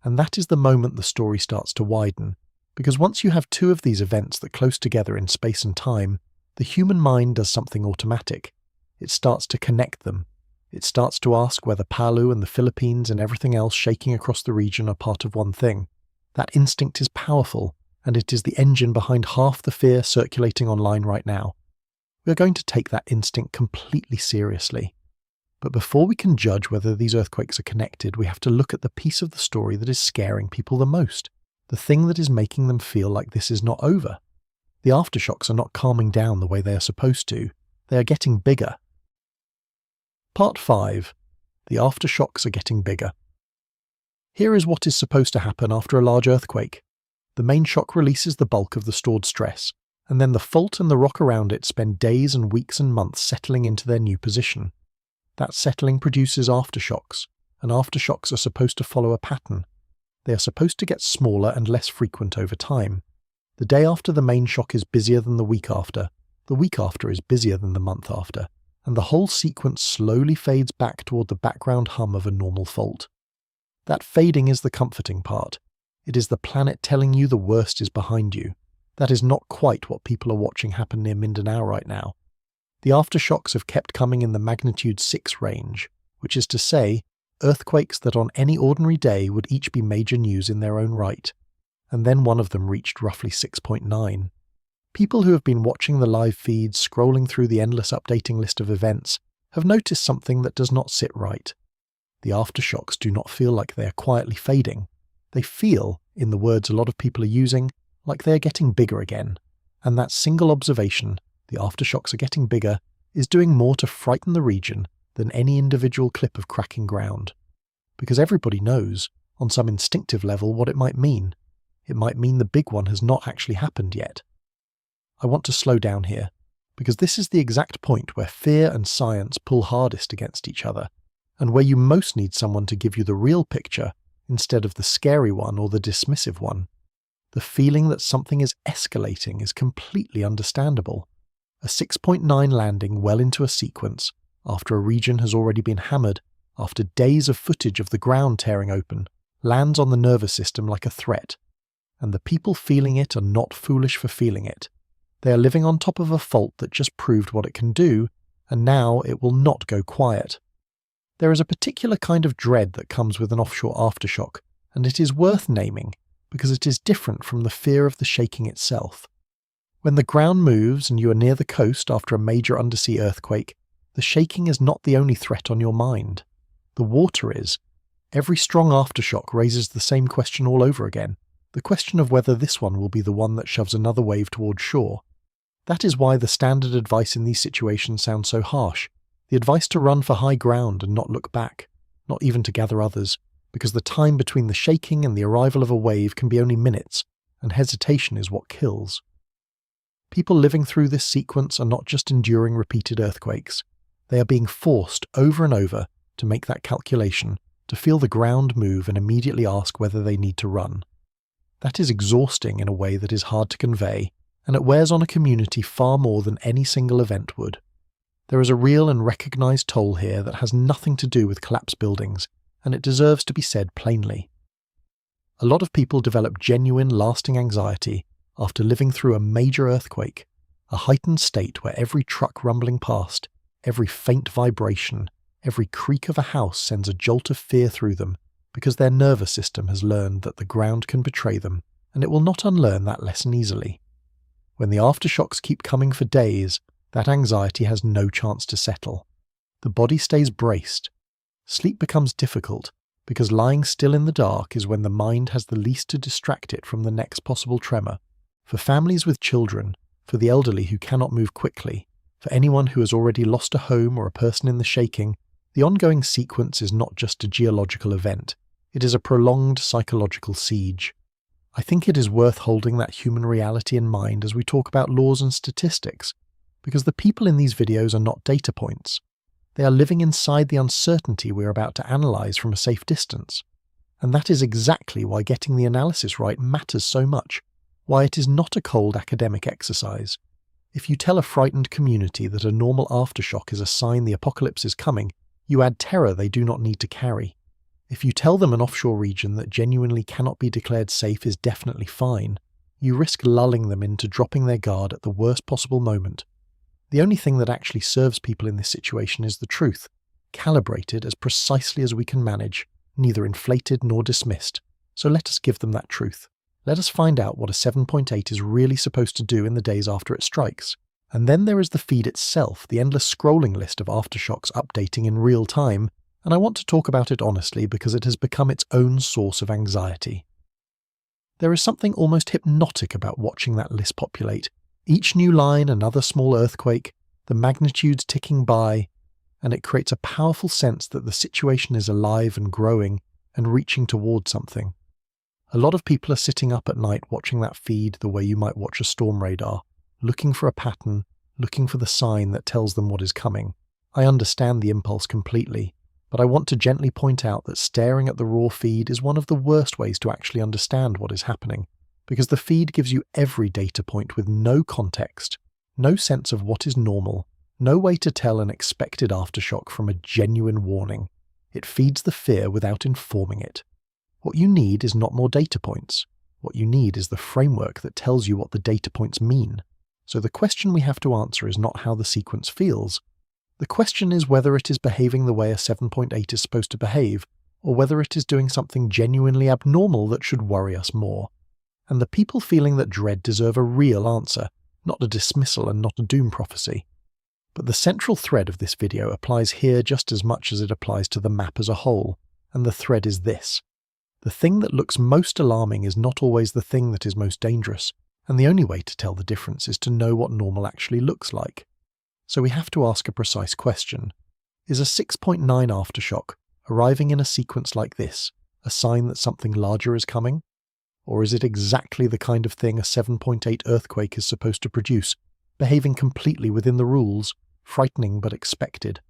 And that is the moment the story starts to widen, because once you have two of these events that close together in space and time, the human mind does something automatic. It starts to connect them. It starts to ask whether Palu and the Philippines and everything else shaking across the region are part of one thing. That instinct is powerful, and it is the engine behind half the fear circulating online right now. We are going to take that instinct completely seriously. But before we can judge whether these earthquakes are connected, we have to look at the piece of the story that is scaring people the most, the thing that is making them feel like this is not over. The aftershocks are not calming down the way they are supposed to. They are getting bigger. Part 5. The aftershocks are getting bigger. Here is what is supposed to happen after a large earthquake. The main shock releases the bulk of the stored stress, and then the fault and the rock around it spend days and weeks and months settling into their new position. That settling produces aftershocks, and aftershocks are supposed to follow a pattern. They are supposed to get smaller and less frequent over time. The day after the main shock is busier than the week after is busier than the month after, and the whole sequence slowly fades back toward the background hum of a normal fault. That fading is the comforting part. It is the planet telling you the worst is behind you. That is not quite what people are watching happen near Mindanao right now. The aftershocks have kept coming in the magnitude 6 range, which is to say, earthquakes that on any ordinary day would each be major news in their own right. And then one of them reached roughly 6.9. People who have been watching the live feeds, scrolling through the endless updating list of events, have noticed something that does not sit right. The aftershocks do not feel like they are quietly fading. They feel, in the words a lot of people are using, like they are getting bigger again. And that single observation, the aftershocks are getting bigger, is doing more to frighten the region than any individual clip of cracking ground. Because everybody knows, on some instinctive level, what it might mean. It might mean the big one has not actually happened yet. I want to slow down here, because this is the exact point where fear and science pull hardest against each other, and where you most need someone to give you the real picture instead of the scary one or the dismissive one. The feeling that something is escalating is completely understandable. A 6.9 landing well into a sequence, after a region has already been hammered, after days of footage of the ground tearing open, lands on the nervous system like a threat. and the people feeling it are not foolish for feeling it. They are living on top of a fault that just proved what it can do, and now it will not go quiet. There is a particular kind of dread that comes with an offshore aftershock, and it is worth naming because it is different from the fear of the shaking itself. When the ground moves and you are near the coast after a major undersea earthquake, the shaking is not the only threat on your mind. The water is. Every strong aftershock raises the same question all over again, the question of whether this one will be the one that shoves another wave towards shore. That is why the standard advice in these situations sounds so harsh. The advice to run for high ground and not look back, not even to gather others, because the time between the shaking and the arrival of a wave can be only minutes, and hesitation is what kills. People living through this sequence are not just enduring repeated earthquakes. They are being forced over and over to make that calculation, to feel the ground move and immediately ask whether they need to run. That is exhausting in a way that is hard to convey, and it wears on a community far more than any single event would. There is a real and recognised toll here that has nothing to do with collapsed buildings, and it deserves to be said plainly. A lot of people develop genuine, lasting anxiety after living through a major earthquake, a heightened state where every truck rumbling past, every faint vibration, every creak of a house sends a jolt of fear through them because their nervous system has learned that the ground can betray them, and it will not unlearn that lesson easily. When the aftershocks keep coming for days, that anxiety has no chance to settle. The body stays braced. Sleep becomes difficult because lying still in the dark is when the mind has the least to distract it from the next possible tremor. For families with children, for the elderly who cannot move quickly, for anyone who has already lost a home or a person in the shaking, the ongoing sequence is not just a geological event, it is a prolonged psychological siege. I think it is worth holding that human reality in mind as we talk about laws and statistics, because the people in these videos are not data points. They are living inside the uncertainty we are about to analyse from a safe distance. And that is exactly why getting the analysis right matters so much, why it is not a cold academic exercise. If you tell a frightened community that a normal aftershock is a sign the apocalypse is coming, you add terror they do not need to carry. If you tell them an offshore region that genuinely cannot be declared safe is definitely fine, you risk lulling them into dropping their guard at the worst possible moment. The only thing that actually serves people in this situation is the truth, calibrated as precisely as we can manage, neither inflated nor dismissed. So let us give them that truth. Let us find out what a 7.8 is really supposed to do in the days after it strikes. And then there is the feed itself, the endless scrolling list of aftershocks updating in real time, and I want to talk about it honestly because it has become its own source of anxiety. There is something almost hypnotic about watching that list populate. Each new line another small earthquake, the magnitudes ticking by, and it creates a powerful sense that the situation is alive and growing and reaching toward something. A lot of people are sitting up at night watching that feed the way you might watch a storm radar, looking for a pattern, looking for the sign that tells them what is coming. I understand the impulse completely, but I want to gently point out that staring at the raw feed is one of the worst ways to actually understand what is happening, because the feed gives you every data point with no context, no sense of what is normal, no way to tell an expected aftershock from a genuine warning. It feeds the fear without informing it. What you need is not more data points. What you need is the framework that tells you what the data points mean. So the question we have to answer is not how the sequence feels. The question is whether it is behaving the way a 7.8 is supposed to behave, or whether it is doing something genuinely abnormal that should worry us more. And the people feeling that dread deserve a real answer, not a dismissal and not a doom prophecy. But the central thread of this video applies here just as much as it applies to the map as a whole, and the thread is this. The thing that looks most alarming is not always the thing that is most dangerous, and the only way to tell the difference is to know what normal actually looks like. So we have to ask a precise question. Is a 6.9 aftershock, arriving in a sequence like this, a sign that something larger is coming? Or is it exactly the kind of thing a 7.8 earthquake is supposed to produce, behaving completely within the rules, frightening but expected?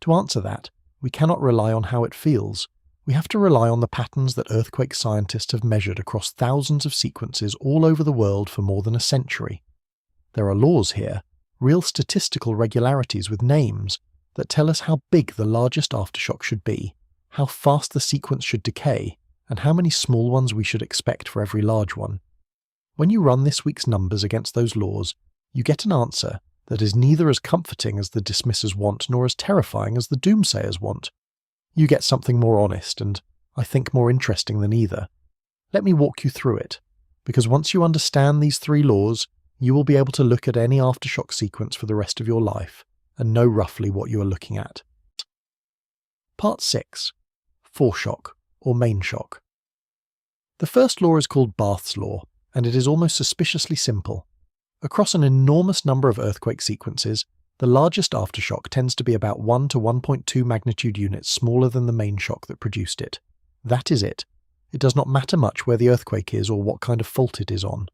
To answer that, we cannot rely on how it feels. We have to rely on the patterns that earthquake scientists have measured across thousands of sequences all over the world for more than a century. There are laws here, real statistical regularities with names, that tell us how big the largest aftershock should be, how fast the sequence should decay, and how many small ones we should expect for every large one. When you run this week's numbers against those laws, you get an answer that is neither as comforting as the dismissers want nor as terrifying as the doomsayers want. You get something more honest and, I think, more interesting than either. Let me walk you through it, because once you understand these 3 laws, you will be able to look at any aftershock sequence for the rest of your life and know roughly what you are looking at. Part 6. Foreshock, or main shock. The first law is called Barth's law, and it is almost suspiciously simple. Across an enormous number of earthquake sequences, the largest aftershock tends to be about 1 to 1.2 magnitude units smaller than the main shock that produced it. That is it. It does not matter much where the earthquake is or what kind of fault it is on.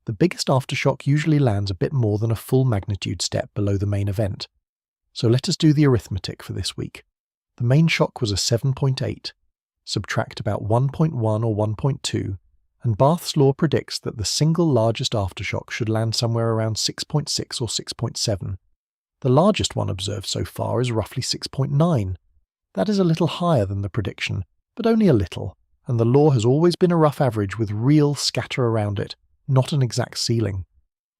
The biggest aftershock usually lands a bit more than a full magnitude step below the main event. So let us do the arithmetic for this week. The main shock was a 7.8. Subtract about 1.1 or 1.2, and Barth's law predicts that the single largest aftershock should land somewhere around 6.6 or 6.7. The largest one observed so far is roughly 6.9. That is a little higher than the prediction, but only a little, and the law has always been a rough average with real scatter around it, not an exact ceiling.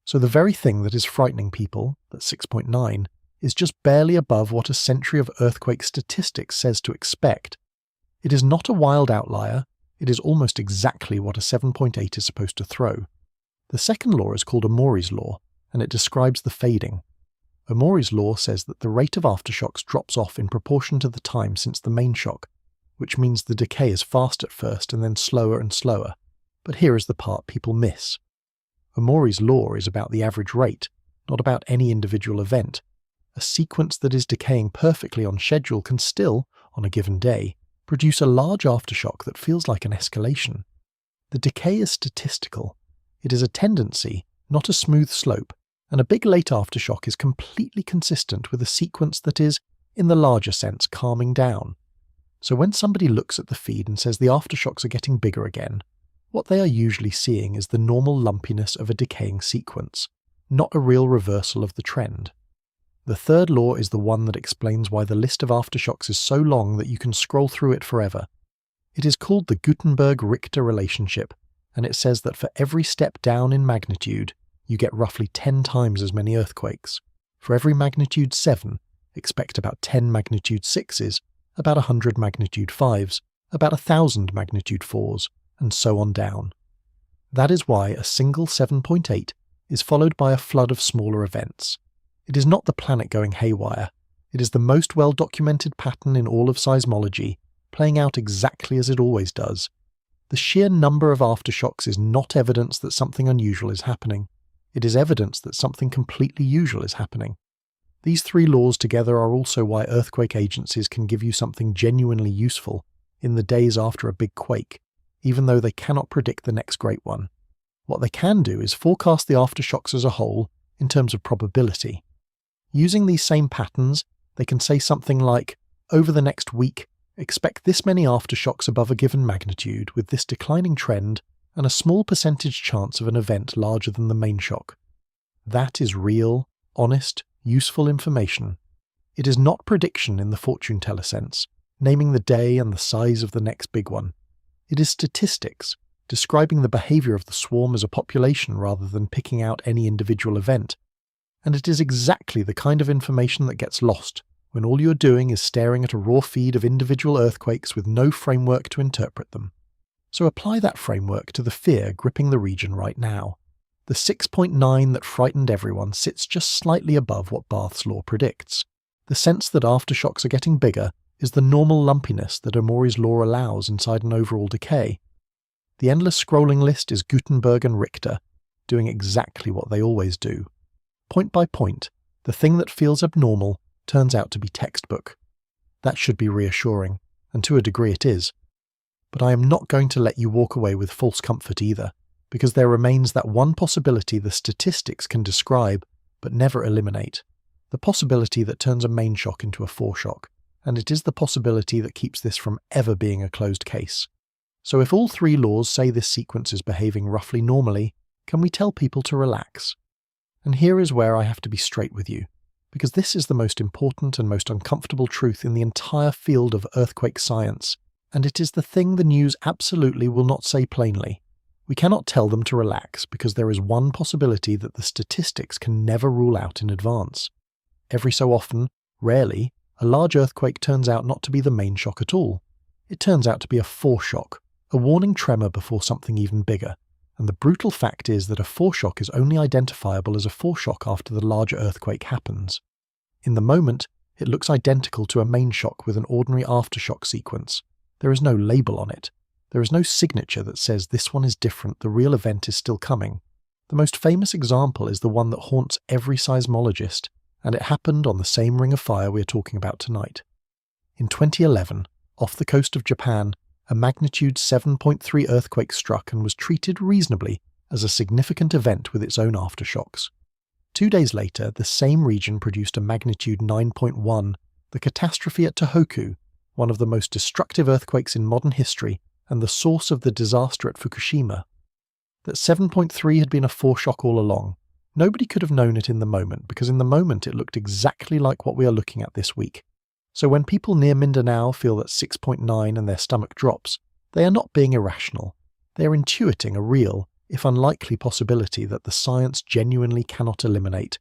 So the very thing that is frightening people, that 6.9, is just barely above what a century of earthquake statistics says to expect. It is not a wild outlier, it is almost exactly what a 7.8 is supposed to throw. The second law is called Omori's law, and it describes the fading. Omori's law says that the rate of aftershocks drops off in proportion to the time since the main shock, which means the decay is fast at first and then slower and slower. But here is the part people miss. Omori's law is about the average rate, not about any individual event. A sequence that is decaying perfectly on schedule can still, on a given day, produce a large aftershock that feels like an escalation. The decay is statistical. It is a tendency, not a smooth slope, and a big late aftershock is completely consistent with a sequence that is, in the larger sense, calming down. So when somebody looks at the feed and says the aftershocks are getting bigger again, what they are usually seeing is the normal lumpiness of a decaying sequence, not a real reversal of the trend. The third law is the one that explains why the list of aftershocks is so long that you can scroll through it forever. It is called the Gutenberg-Richter relationship, and it says that for every step down in magnitude, you get roughly 10 times as many earthquakes. For every magnitude 7, expect about 10 magnitude 6s, about 100 magnitude 5s, about 1,000 magnitude 4s, and so on down. That is why a single 7.8 is followed by a flood of smaller events. It is not the planet going haywire. It is the most well-documented pattern in all of seismology, playing out exactly as it always does. The sheer number of aftershocks is not evidence that something unusual is happening. It is evidence that something completely usual is happening. These 3 laws together are also why earthquake agencies can give you something genuinely useful in the days after a big quake, even though they cannot predict the next great one. What they can do is forecast the aftershocks as a whole in terms of probability. Using these same patterns, they can say something like, over the next week, expect this many aftershocks above a given magnitude with this declining trend and a small percentage chance of an event larger than the main shock. That is real, honest, useful information. It is not prediction in the fortune teller sense, naming the day and the size of the next big one. It is statistics, describing the behavior of the swarm as a population rather than picking out any individual event. And it is exactly the kind of information that gets lost when all you're doing is staring at a raw feed of individual earthquakes with no framework to interpret them. So apply that framework to the fear gripping the region right now. The 6.9 that frightened everyone sits just slightly above what Barth's law predicts. The sense that aftershocks are getting bigger is the normal lumpiness that Omori's law allows inside an overall decay. The endless scrolling list is Gutenberg and Richter, doing exactly what they always do. Point by point, the thing that feels abnormal turns out to be textbook. That should be reassuring, and to a degree it is. But I am not going to let you walk away with false comfort either, because there remains that one possibility the statistics can describe but never eliminate. The possibility that turns a main shock into a foreshock, and it is the possibility that keeps this from ever being a closed case. So if all 3 laws say this sequence is behaving roughly normally, can we tell people to relax? And here is where I have to be straight with you, because this is the most important and most uncomfortable truth in the entire field of earthquake science, and it is the thing the news absolutely will not say plainly. We cannot tell them to relax because there is one possibility that the statistics can never rule out in advance. Every so often, rarely, a large earthquake turns out not to be the main shock at all. It turns out to be a foreshock, a warning tremor before something even bigger. And the brutal fact is that a foreshock is only identifiable as a foreshock after the larger earthquake happens. In the moment, it looks identical to a main shock with an ordinary aftershock sequence. There is no label on it. There is no signature that says this one is different, the real event is still coming. The most famous example is the one that haunts every seismologist, and it happened on the same ring of fire we are talking about tonight. In 2011, off the coast of Japan, a magnitude 7.3 earthquake struck and was treated reasonably as a significant event with its own aftershocks. 2 days later, the same region produced a magnitude 9.1, the catastrophe at Tohoku, one of the most destructive earthquakes in modern history and the source of the disaster at Fukushima. That 7.3 had been a foreshock all along. Nobody could have known it in the moment, because in the moment it looked exactly like what we are looking at this week. So when people near Mindanao feel that 6.9 and their stomach drops, they are not being irrational. They are intuiting a real, if unlikely, possibility that the science genuinely cannot eliminate.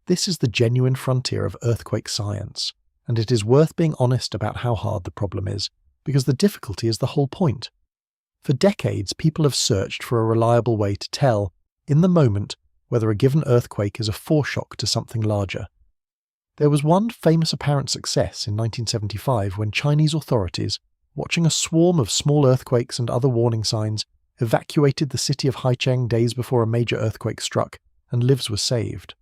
This is the genuine frontier of earthquake science, and it is worth being honest about how hard the problem is, because the difficulty is the whole point. For decades, people have searched for a reliable way to tell, in the moment, whether a given earthquake is a foreshock to something larger. There was one famous apparent success in 1975 when Chinese authorities, watching a swarm of small earthquakes and other warning signs, evacuated the city of Haicheng days before a major earthquake struck, and lives were saved.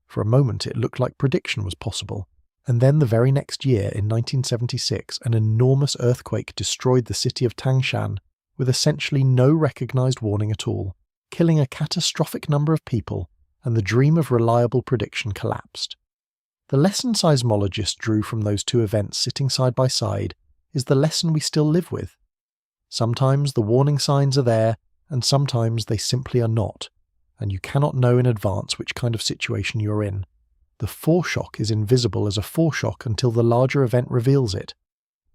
For a moment it looked like prediction was possible, and then the very next year, in 1976, an enormous earthquake destroyed the city of Tangshan with essentially no recognized warning at all, killing a catastrophic number of people, and the dream of reliable prediction collapsed. The lesson seismologists drew from those two events sitting side by side is the lesson we still live with. Sometimes the warning signs are there, and sometimes they simply are not, and you cannot know in advance which kind of situation you're in. The foreshock is invisible as a foreshock until the larger event reveals it.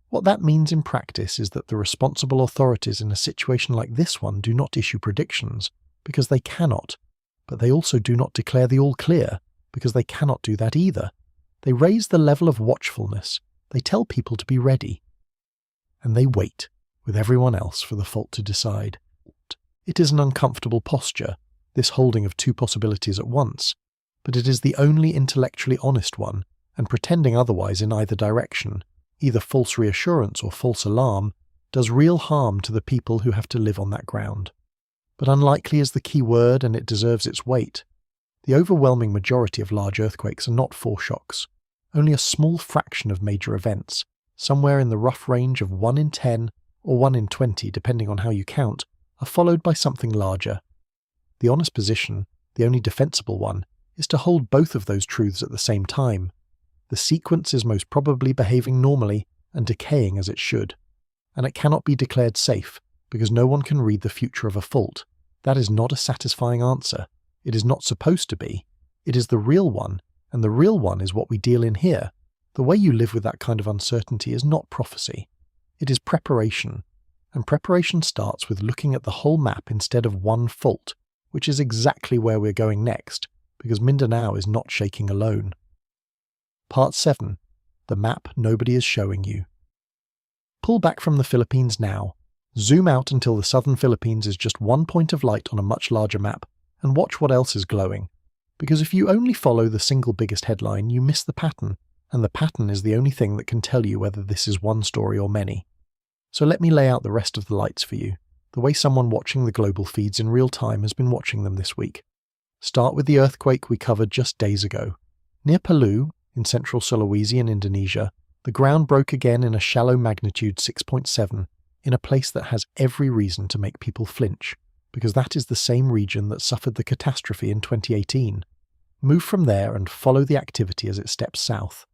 What that means in practice is that the responsible authorities in a situation like this one do not issue predictions, because they cannot, but they also do not declare the all clear, because they cannot do that either. They raise the level of watchfulness, they tell people to be ready, and they wait with everyone else for the fault to decide. It is an uncomfortable posture, this holding of two possibilities at once, but it is the only intellectually honest one, and pretending otherwise in either direction, either false reassurance or false alarm, does real harm to the people who have to live on that ground. But unlikely is the key word, and it deserves its weight. The overwhelming majority of large earthquakes are not foreshocks. Only a small fraction of major events, somewhere in the rough range of 1 in 10 or 1 in 20 depending on how you count, are followed by something larger. The honest position, the only defensible one, is to hold both of those truths at the same time. The sequence is most probably behaving normally and decaying as it should, and it cannot be declared safe because no one can read the future of a fault. That is not a satisfying answer. It is not supposed to be. It is the real one, and the real one is what we deal in here. The way you live with that kind of uncertainty is not prophecy. It is preparation, and preparation starts with looking at the whole map instead of one fault, which is exactly where we're going next, because Mindanao is not shaking alone. Part 7. The map nobody is showing you. Pull back from the Philippines now. Zoom out until the southern Philippines is just one point of light on a much larger map, and watch what else is glowing. Because if you only follow the single biggest headline, you miss the pattern, and the pattern is the only thing that can tell you whether this is one story or many. So let me lay out the rest of the lights for you, the way someone watching the global feeds in real time has been watching them this week. Start with the earthquake we covered just days ago. Near Palu, in central Sulawesi in Indonesia, the ground broke again in a shallow magnitude 6.7, in a place that has every reason to make people flinch, because that is the same region that suffered the catastrophe in 2018. Move from there and follow the activity as it steps south.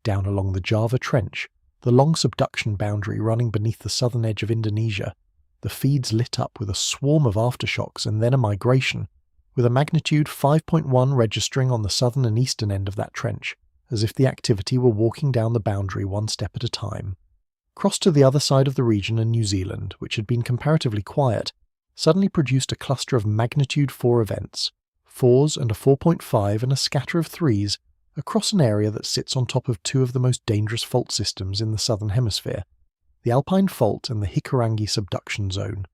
Down along the Java Trench, the long subduction boundary running beneath the southern edge of Indonesia, the feeds lit up with a swarm of aftershocks and then a migration, with a magnitude 5.1 registering on the southern and eastern end of that trench, as if the activity were walking down the boundary one step at a time. Cross to the other side of the region and New Zealand, which had been comparatively quiet, suddenly produced a cluster of magnitude 4 events, 4s and a 4.5 and a scatter of 3s, across an area that sits on top of two of the most dangerous fault systems in the southern hemisphere, the Alpine Fault and the Hikurangi subduction zone.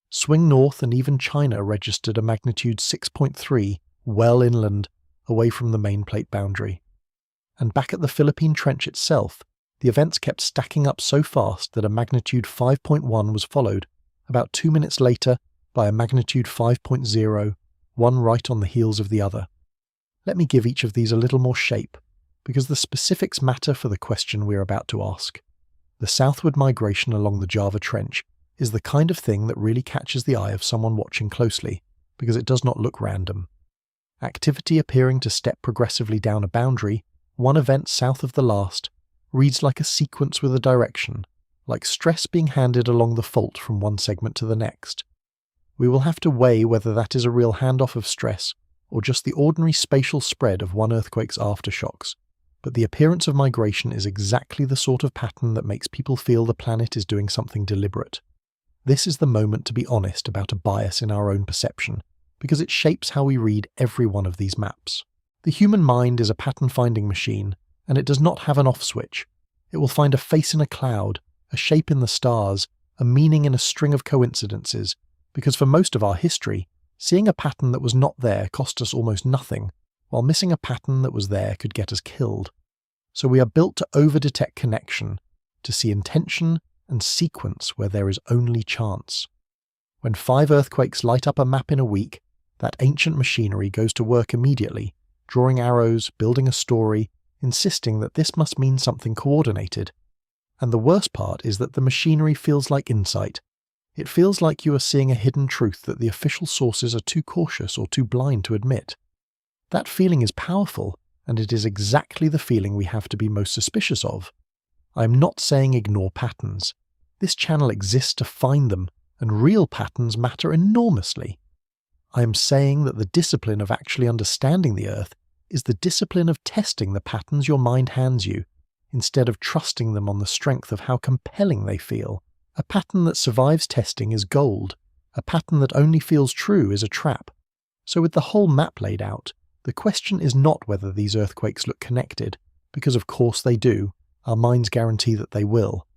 Swing north and even China registered a magnitude 6.3 well inland, away from the main plate boundary. And back at the Philippine Trench itself, the events kept stacking up so fast that a magnitude 5.1 was followed, about 2 minutes later, by a magnitude 5.0, one right on the heels of the other. Let me give each of these a little more shape, because the specifics matter for the question we are about to ask. The southward migration along the Java Trench is the kind of thing that really catches the eye of someone watching closely, because it does not look random. Activity appearing to step progressively down a boundary, one event south of the last, reads like a sequence with a direction, like stress being handed along the fault from one segment to the next. We will have to weigh whether that is a real handoff of stress, or just the ordinary spatial spread of one earthquake's aftershocks, but the appearance of migration is exactly the sort of pattern that makes people feel the planet is doing something deliberate. This is the moment to be honest about a bias in our own perception, because it shapes how we read every one of these maps. The human mind is a pattern-finding machine, and it does not have an off switch. It will find a face in a cloud, a shape in the stars, a meaning in a string of coincidences, because for most of our history, seeing a pattern that was not there cost us almost nothing, while missing a pattern that was there could get us killed. So we are built to over-detect connection, to see intention and sequence where there is only chance. When 5 earthquakes light up a map in a week, that ancient machinery goes to work immediately, drawing arrows, building a story, insisting that this must mean something coordinated. And the worst part is that the machinery feels like insight. It feels like you are seeing a hidden truth that the official sources are too cautious or too blind to admit. That feeling is powerful, and it is exactly the feeling we have to be most suspicious of. I am not saying ignore patterns. This channel exists to find them, and real patterns matter enormously. I am saying that the discipline of actually understanding the Earth is the discipline of testing the patterns your mind hands you, instead of trusting them on the strength of how compelling they feel. A pattern that survives testing is gold. A pattern that only feels true is a trap. So with the whole map laid out, the question is not whether these earthquakes look connected, because of course they do. Our minds guarantee that they will.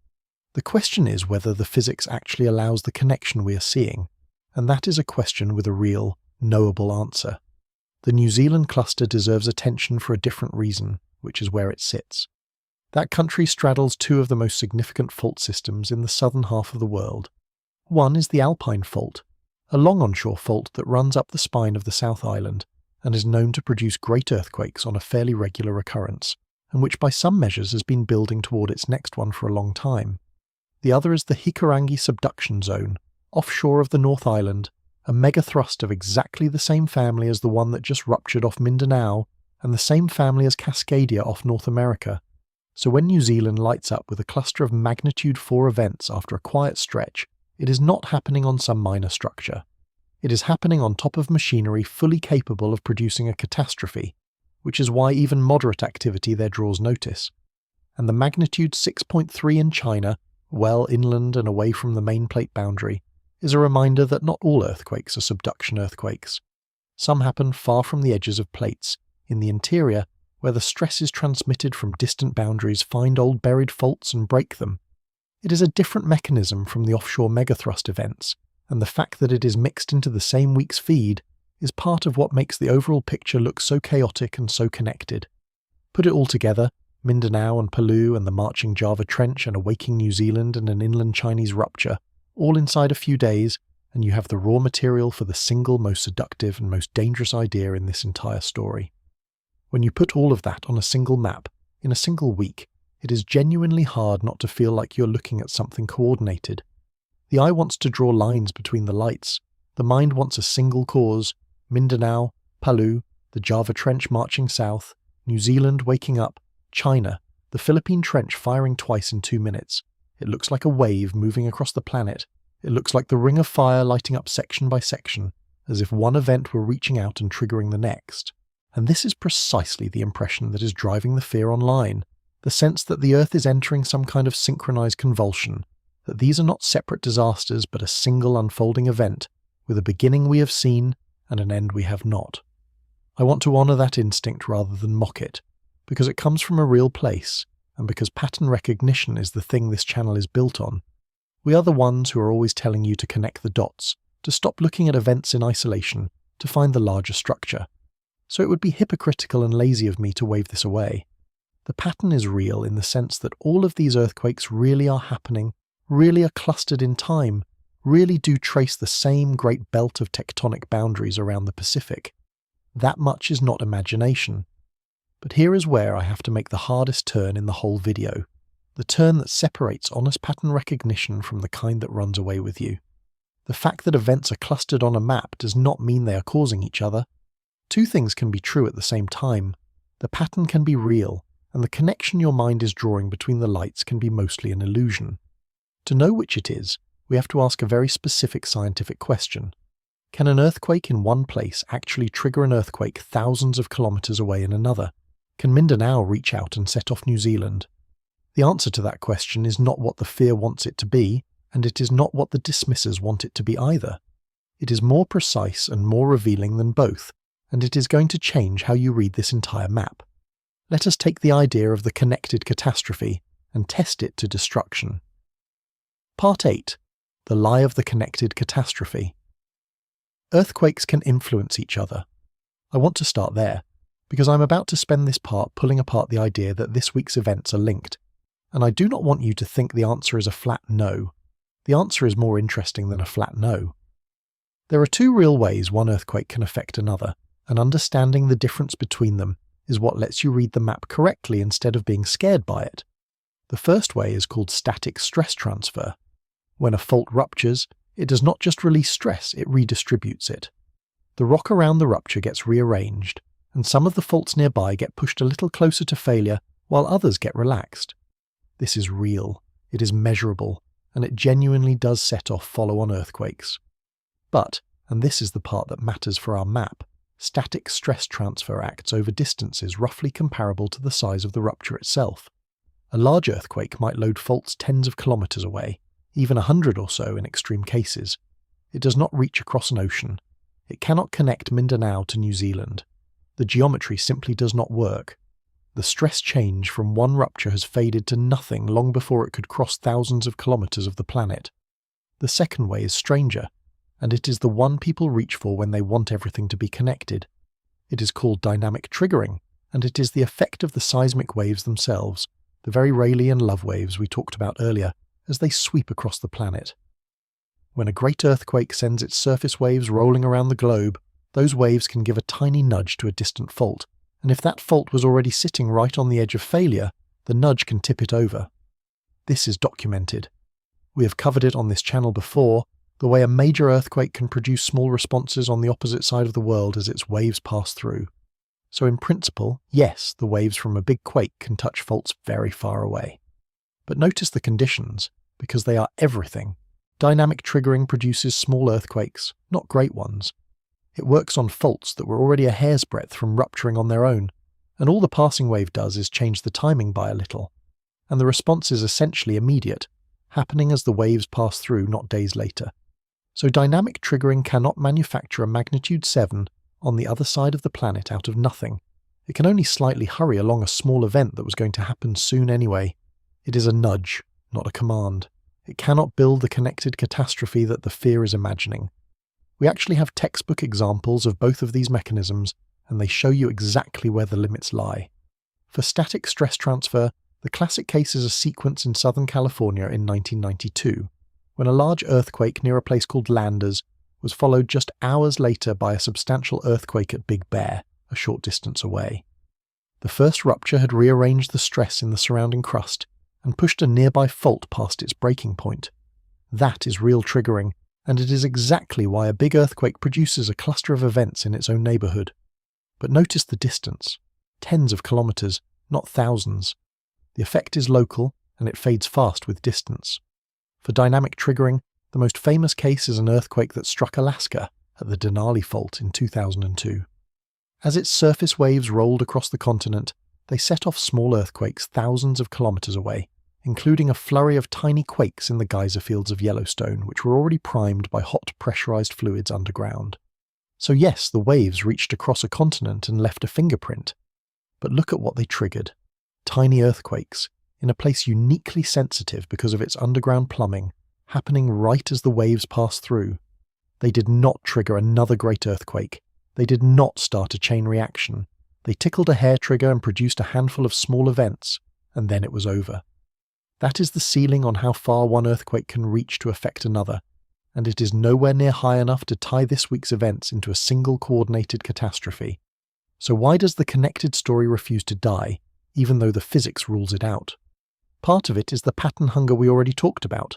The question is whether the physics actually allows the connection we are seeing, and that is a question with a real, knowable answer. The New Zealand cluster deserves attention for a different reason, which is where it sits. That country straddles two of the most significant fault systems in the southern half of the world. One is the Alpine Fault, a long onshore fault that runs up the spine of the South Island and is known to produce great earthquakes on a fairly regular occurrence, and which by some measures has been building toward its next one for a long time. The other is the Hikurangi subduction zone, offshore of the North Island, a megathrust of exactly the same family as the one that just ruptured off Mindanao, and the same family as Cascadia off North America. So when New Zealand lights up with a cluster of magnitude 4 events after a quiet stretch, it is not happening on some minor structure. It is happening on top of machinery fully capable of producing a catastrophe, which is why even moderate activity there draws notice. And the magnitude 6.3 in China, well inland and away from the main plate boundary, is a reminder that not all earthquakes are subduction earthquakes. Some happen far from the edges of plates, in the interior, where the stresses transmitted from distant boundaries find old buried faults and break them. It is a different mechanism from the offshore megathrust events, and the fact that it is mixed into the same week's feed is part of what makes the overall picture look so chaotic and so connected. Put it all together, Mindanao and Palu and the marching Java Trench and a waking New Zealand and an inland Chinese rupture, all inside a few days, and you have the raw material for the single most seductive and most dangerous idea in this entire story. When you put all of that on a single map, in a single week, it is genuinely hard not to feel like you're looking at something coordinated. The eye wants to draw lines between the lights. The mind wants a single cause: Mindanao, Palu, the Java Trench marching south, New Zealand waking up, China, the Philippine Trench firing twice in 2 minutes. It looks like a wave moving across the planet. It looks like the ring of fire lighting up section by section, as if one event were reaching out and triggering the next. And this is precisely the impression that is driving the fear online, the sense that the Earth is entering some kind of synchronized convulsion, that these are not separate disasters but a single unfolding event, with a beginning we have seen and an end we have not. I want to honour that instinct rather than mock it, because it comes from a real place, and because pattern recognition is the thing this channel is built on. We are the ones who are always telling you to connect the dots, to stop looking at events in isolation, to find the larger structure. So it would be hypocritical and lazy of me to wave this away. The pattern is real in the sense that all of these earthquakes really are happening, really are clustered in time, really do trace the same great belt of tectonic boundaries around the Pacific. That much is not imagination. But here is where I have to make the hardest turn in the whole video. The turn that separates honest pattern recognition from the kind that runs away with you. The fact that events are clustered on a map does not mean they are causing each other. Two things can be true at the same time. The pattern can be real, and the connection your mind is drawing between the lights can be mostly an illusion. To know which it is, we have to ask a very specific scientific question. Can an earthquake in one place actually trigger an earthquake thousands of kilometers away in another? Can Mindanao reach out and set off New Zealand? The answer to that question is not what the fear wants it to be, and it is not what the dismissers want it to be either. It is more precise and more revealing than both, and it is going to change how you read this entire map. Let us take the idea of the connected catastrophe and test it to destruction. Part 8. The lie of the connected catastrophe. Earthquakes can influence each other. I want to start there, because I'm about to spend this part pulling apart the idea that this week's events are linked. And I do not want you to think the answer is a flat no. The answer is more interesting than a flat no. There are two real ways one earthquake can affect another, and understanding the difference between them is what lets you read the map correctly instead of being scared by it. The first way is called static stress transfer. When a fault ruptures, it does not just release stress, it redistributes it. The rock around the rupture gets rearranged, and some of the faults nearby get pushed a little closer to failure while others get relaxed. This is real, it is measurable, and it genuinely does set off follow-on earthquakes. But, and this is the part that matters for our map, static stress transfer acts over distances roughly comparable to the size of the rupture itself. A large earthquake might load faults tens of kilometers away, even 100 or so in extreme cases. It does not reach across an ocean. It cannot connect Mindanao to New Zealand. The geometry simply does not work. The stress change from one rupture has faded to nothing long before it could cross thousands of kilometers of the planet. The second way is stranger, and it is the one people reach for when they want everything to be connected. It is called dynamic triggering, and it is the effect of the seismic waves themselves, the very Rayleigh and love waves we talked about earlier, as they sweep across the planet. When a great earthquake sends its surface waves rolling around the globe, those waves can give a tiny nudge to a distant fault, and if that fault was already sitting right on the edge of failure, the nudge can tip it over. This is documented. We have covered it on this channel before, the way a major earthquake can produce small responses on the opposite side of the world as its waves pass through. So in principle, yes, the waves from a big quake can touch faults very far away. But notice the conditions, because they are everything. Dynamic triggering produces small earthquakes, not great ones. It works on faults that were already a hair's breadth from rupturing on their own, and all the passing wave does is change the timing by a little. And the response is essentially immediate, happening as the waves pass through, not days later. So dynamic triggering cannot manufacture a magnitude 7 on the other side of the planet out of nothing. It can only slightly hurry along a small event that was going to happen soon anyway. It is a nudge, not a command. It cannot build the connected catastrophe that the fear is imagining. We actually have textbook examples of both of these mechanisms, and they show you exactly where the limits lie. For static stress transfer, the classic case is a sequence in Southern California in 1992, when a large earthquake near a place called Landers was followed just hours later by a substantial earthquake at Big Bear, a short distance away. The first rupture had rearranged the stress in the surrounding crust and pushed a nearby fault past its breaking point. That is real triggering, and it is exactly why a big earthquake produces a cluster of events in its own neighborhood. But notice the distance. Tens of kilometers, not thousands. The effect is local, and it fades fast with distance. For dynamic triggering, the most famous case is an earthquake that struck Alaska at the Denali Fault in 2002. As its surface waves rolled across the continent, they set off small earthquakes thousands of kilometers away, including a flurry of tiny quakes in the geyser fields of Yellowstone, which were already primed by hot pressurized fluids underground. So yes, the waves reached across a continent and left a fingerprint. But look at what they triggered. Tiny earthquakes, in a place uniquely sensitive because of its underground plumbing, happening right as the waves passed through. They did not trigger another great earthquake. They did not start a chain reaction. They tickled a hair trigger and produced a handful of small events, and then it was over. That is the ceiling on how far one earthquake can reach to affect another, and it is nowhere near high enough to tie this week's events into a single coordinated catastrophe. So why does the connected story refuse to die, even though the physics rules it out? Part of it is the pattern hunger we already talked about,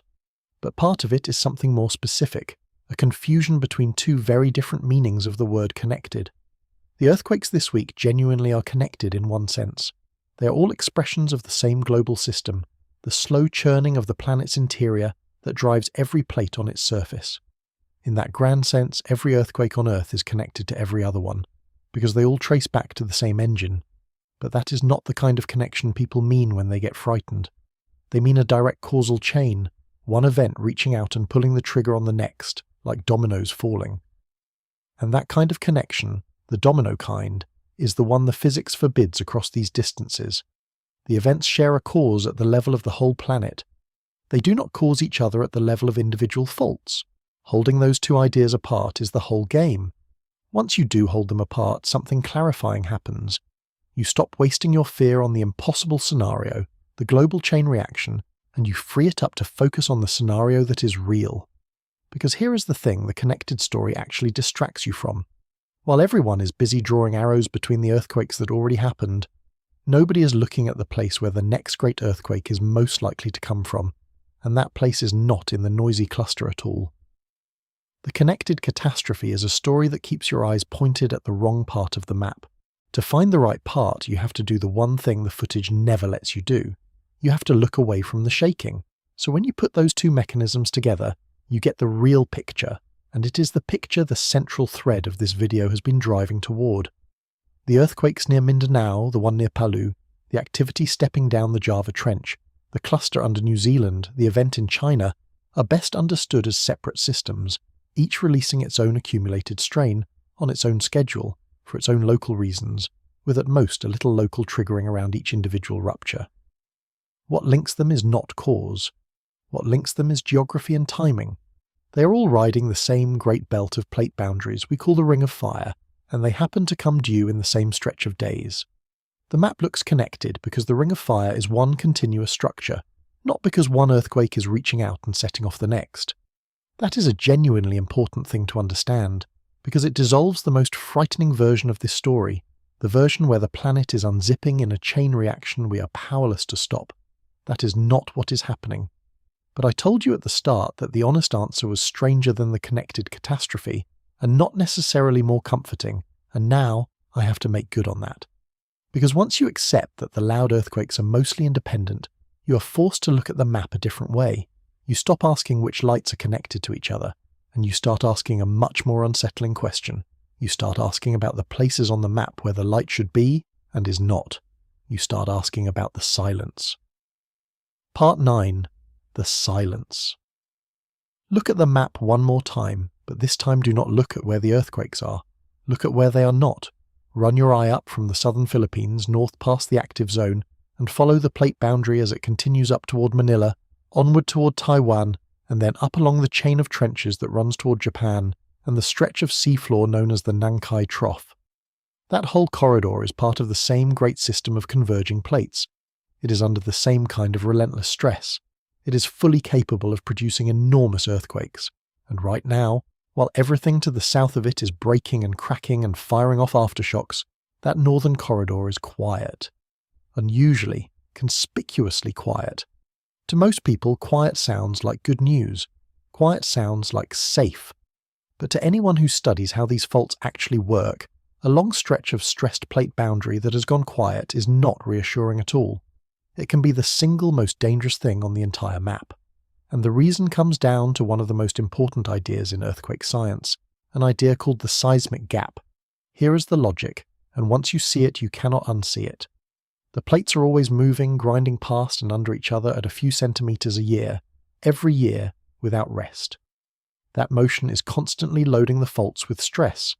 but part of it is something more specific, a confusion between two very different meanings of the word connected. The earthquakes this week genuinely are connected in one sense. They are all expressions of the same global system, the slow churning of the planet's interior that drives every plate on its surface. In that grand sense, every earthquake on Earth is connected to every other one, because they all trace back to the same engine. But that is not the kind of connection people mean when they get frightened. They mean a direct causal chain, one event reaching out and pulling the trigger on the next, like dominoes falling. And that kind of connection, the domino kind, is the one the physics forbids across these distances. The events share a cause at the level of the whole planet. They do not cause each other at the level of individual faults. Holding those two ideas apart is the whole game. Once you do hold them apart, something clarifying happens. You stop wasting your fear on the impossible scenario, the global chain reaction, and you free it up to focus on the scenario that is real. Because here is the thing the connected story actually distracts you from. While everyone is busy drawing arrows between the earthquakes that already happened, nobody is looking at the place where the next great earthquake is most likely to come from, and that place is not in the noisy cluster at all. The connected catastrophe is a story that keeps your eyes pointed at the wrong part of the map. To find the right part, you have to do the one thing the footage never lets you do. You have to look away from the shaking. So when you put those two mechanisms together, you get the real picture, and it is the picture the central thread of this video has been driving toward. The earthquakes near Mindanao, the one near Palu, the activity stepping down the Java Trench, the cluster under New Zealand, the event in China, are best understood as separate systems, each releasing its own accumulated strain, on its own schedule, for its own local reasons, with at most a little local triggering around each individual rupture. What links them is not cause. What links them is geography and timing. They are all riding the same great belt of plate boundaries we call the Ring of Fire, and they happen to come due in the same stretch of days. The map looks connected because the Ring of Fire is one continuous structure, not because one earthquake is reaching out and setting off the next. That is a genuinely important thing to understand, because it dissolves the most frightening version of this story, the version where the planet is unzipping in a chain reaction we are powerless to stop. That is not what is happening. But I told you at the start that the honest answer was stranger than the connected catastrophe, and not necessarily more comforting, and now I have to make good on that. Because once you accept that the loud earthquakes are mostly independent, you are forced to look at the map a different way. You stop asking which lights are connected to each other, and you start asking a much more unsettling question. You start asking about the places on the map where the light should be and is not. You start asking about the silence. Part 9. The silence. Look at the map one more time, but this time do not look at where the earthquakes are. Look at where they are not. Run your eye up from the southern Philippines north past the active zone and follow the plate boundary as it continues up toward Manila, onward toward Taiwan, and then up along the chain of trenches that runs toward Japan and the stretch of seafloor known as the Nankai Trough. That whole corridor is part of the same great system of converging plates. It is under the same kind of relentless stress. It is fully capable of producing enormous earthquakes, and right now, while everything to the south of it is breaking and cracking and firing off aftershocks, that northern corridor is quiet. Unusually, conspicuously quiet. To most people, quiet sounds like good news. Quiet sounds like safe. But to anyone who studies how these faults actually work, a long stretch of stressed plate boundary that has gone quiet is not reassuring at all. It can be the single most dangerous thing on the entire map. And the reason comes down to one of the most important ideas in earthquake science, an idea called the seismic gap. Here is the logic, and once you see it, you cannot unsee it. The plates are always moving, grinding past and under each other at a few centimeters a year, every year, without rest. That motion is constantly loading the faults with stress.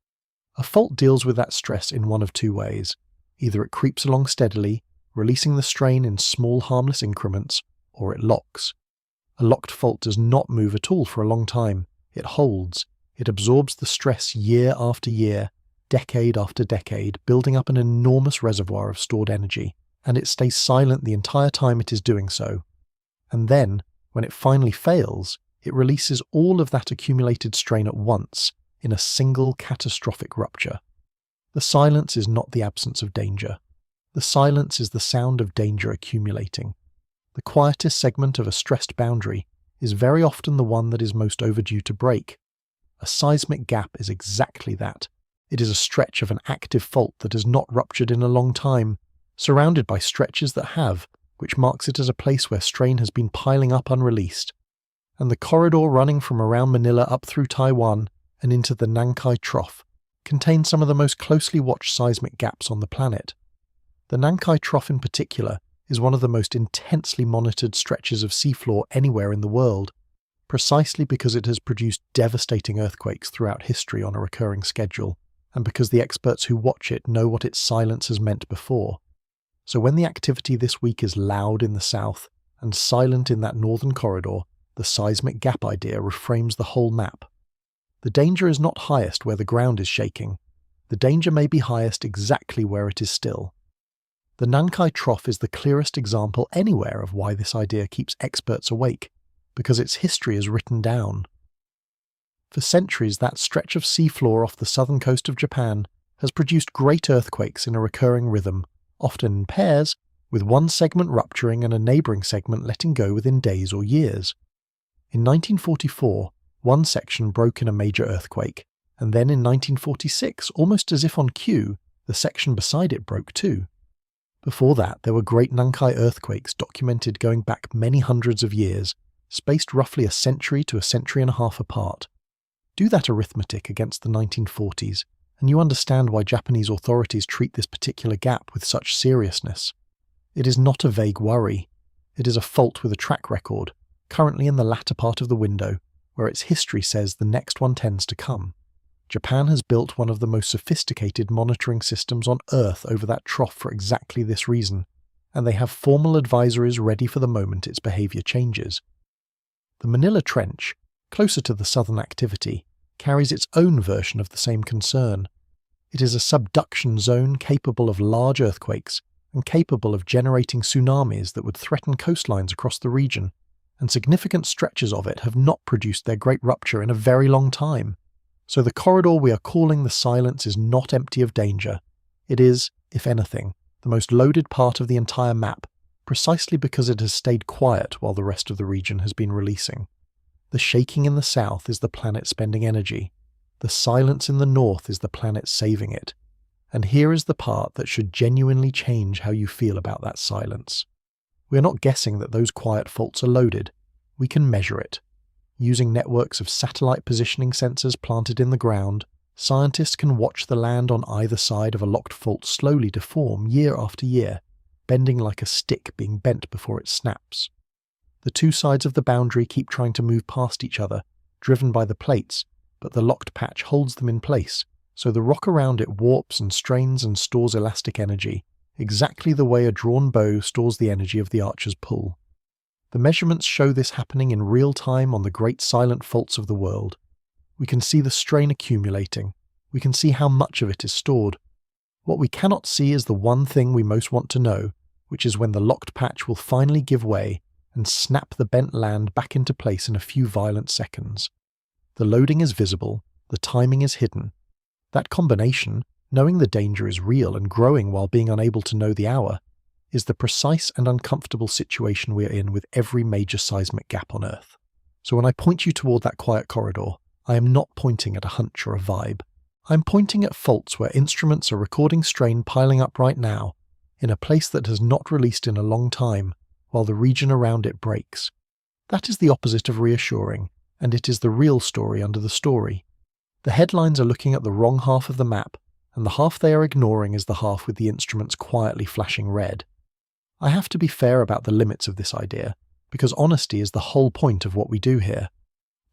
A fault deals with that stress in one of two ways. Either it creeps along steadily, releasing the strain in small harmless increments, or it locks. A locked fault does not move at all for a long time. It holds. It absorbs the stress year after year, decade after decade, building up an enormous reservoir of stored energy, and it stays silent the entire time it is doing so. And then, when it finally fails, it releases all of that accumulated strain at once in a single catastrophic rupture. The silence is not the absence of danger. The silence is the sound of danger accumulating. The quietest segment of a stressed boundary is very often the one that is most overdue to break. A seismic gap is exactly that. It is a stretch of an active fault that has not ruptured in a long time, surrounded by stretches that have, which marks it as a place where strain has been piling up unreleased. And the corridor running from around Manila up through Taiwan and into the Nankai Trough contains some of the most closely watched seismic gaps on the planet. The Nankai Trough in particular is one of the most intensely monitored stretches of seafloor anywhere in the world, precisely because it has produced devastating earthquakes throughout history on a recurring schedule, and because the experts who watch it know what its silence has meant before. So when the activity this week is loud in the south and silent in that northern corridor, the seismic gap idea reframes the whole map. The danger is not highest where the ground is shaking. The danger may be highest exactly where it is still. The Nankai Trough is the clearest example anywhere of why this idea keeps experts awake, because its history is written down. For centuries, that stretch of seafloor off the southern coast of Japan has produced great earthquakes in a recurring rhythm, often in pairs, with one segment rupturing and a neighbouring segment letting go within days or years. In 1944, one section broke in a major earthquake, and then in 1946, almost as if on cue, the section beside it broke too. Before that, there were great Nankai earthquakes documented going back many hundreds of years, spaced roughly a century to a century and a half apart. Do that arithmetic against the 1940s, and you understand why Japanese authorities treat this particular gap with such seriousness. It is not a vague worry. It is a fault with a track record, currently in the latter part of the window, where its history says the next one tends to come. Japan has built one of the most sophisticated monitoring systems on Earth over that trough for exactly this reason, and they have formal advisories ready for the moment its behaviour changes. The Manila Trench, closer to the southern activity, carries its own version of the same concern. It is a subduction zone capable of large earthquakes and capable of generating tsunamis that would threaten coastlines across the region, and significant stretches of it have not produced their great rupture in a very long time. So the corridor we are calling the silence is not empty of danger. It is, if anything, the most loaded part of the entire map, precisely because it has stayed quiet while the rest of the region has been releasing. The shaking in the south is the planet spending energy. The silence in the north is the planet saving it. And here is the part that should genuinely change how you feel about that silence. We are not guessing that those quiet faults are loaded. We can measure it. Using networks of satellite positioning sensors planted in the ground, scientists can watch the land on either side of a locked fault slowly deform year after year, bending like a stick being bent before it snaps. The two sides of the boundary keep trying to move past each other, driven by the plates, but the locked patch holds them in place, so the rock around it warps and strains and stores elastic energy, exactly the way a drawn bow stores the energy of the archer's pull. The measurements show this happening in real time on the great silent faults of the world. We can see the strain accumulating. We can see how much of it is stored. What we cannot see is the one thing we most want to know, which is when the locked patch will finally give way and snap the bent land back into place in a few violent seconds. The loading is visible, the timing is hidden. That combination, knowing the danger is real and growing while being unable to know the hour, is the precise and uncomfortable situation we are in with every major seismic gap on Earth. So when I point you toward that quiet corridor, I am not pointing at a hunch or a vibe. I'm pointing at faults where instruments are recording strain piling up right now, in a place that has not released in a long time, while the region around it breaks. That is the opposite of reassuring, and it is the real story under the story. The headlines are looking at the wrong half of the map, and the half they are ignoring is the half with the instruments quietly flashing red. I have to be fair about the limits of this idea, because honesty is the whole point of what we do here.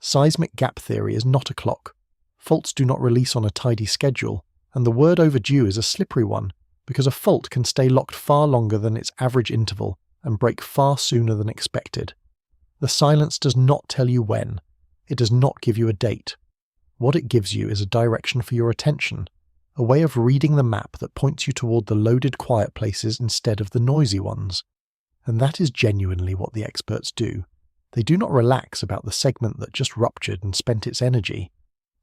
Seismic gap theory is not a clock. Faults do not release on a tidy schedule, and the word overdue is a slippery one, because a fault can stay locked far longer than its average interval and break far sooner than expected. The silence does not tell you when. It does not give you a date. What it gives you is a direction for your attention, a way of reading the map that points you toward the loaded quiet places instead of the noisy ones. And that is genuinely what the experts do. They do not relax about the segment that just ruptured and spent its energy.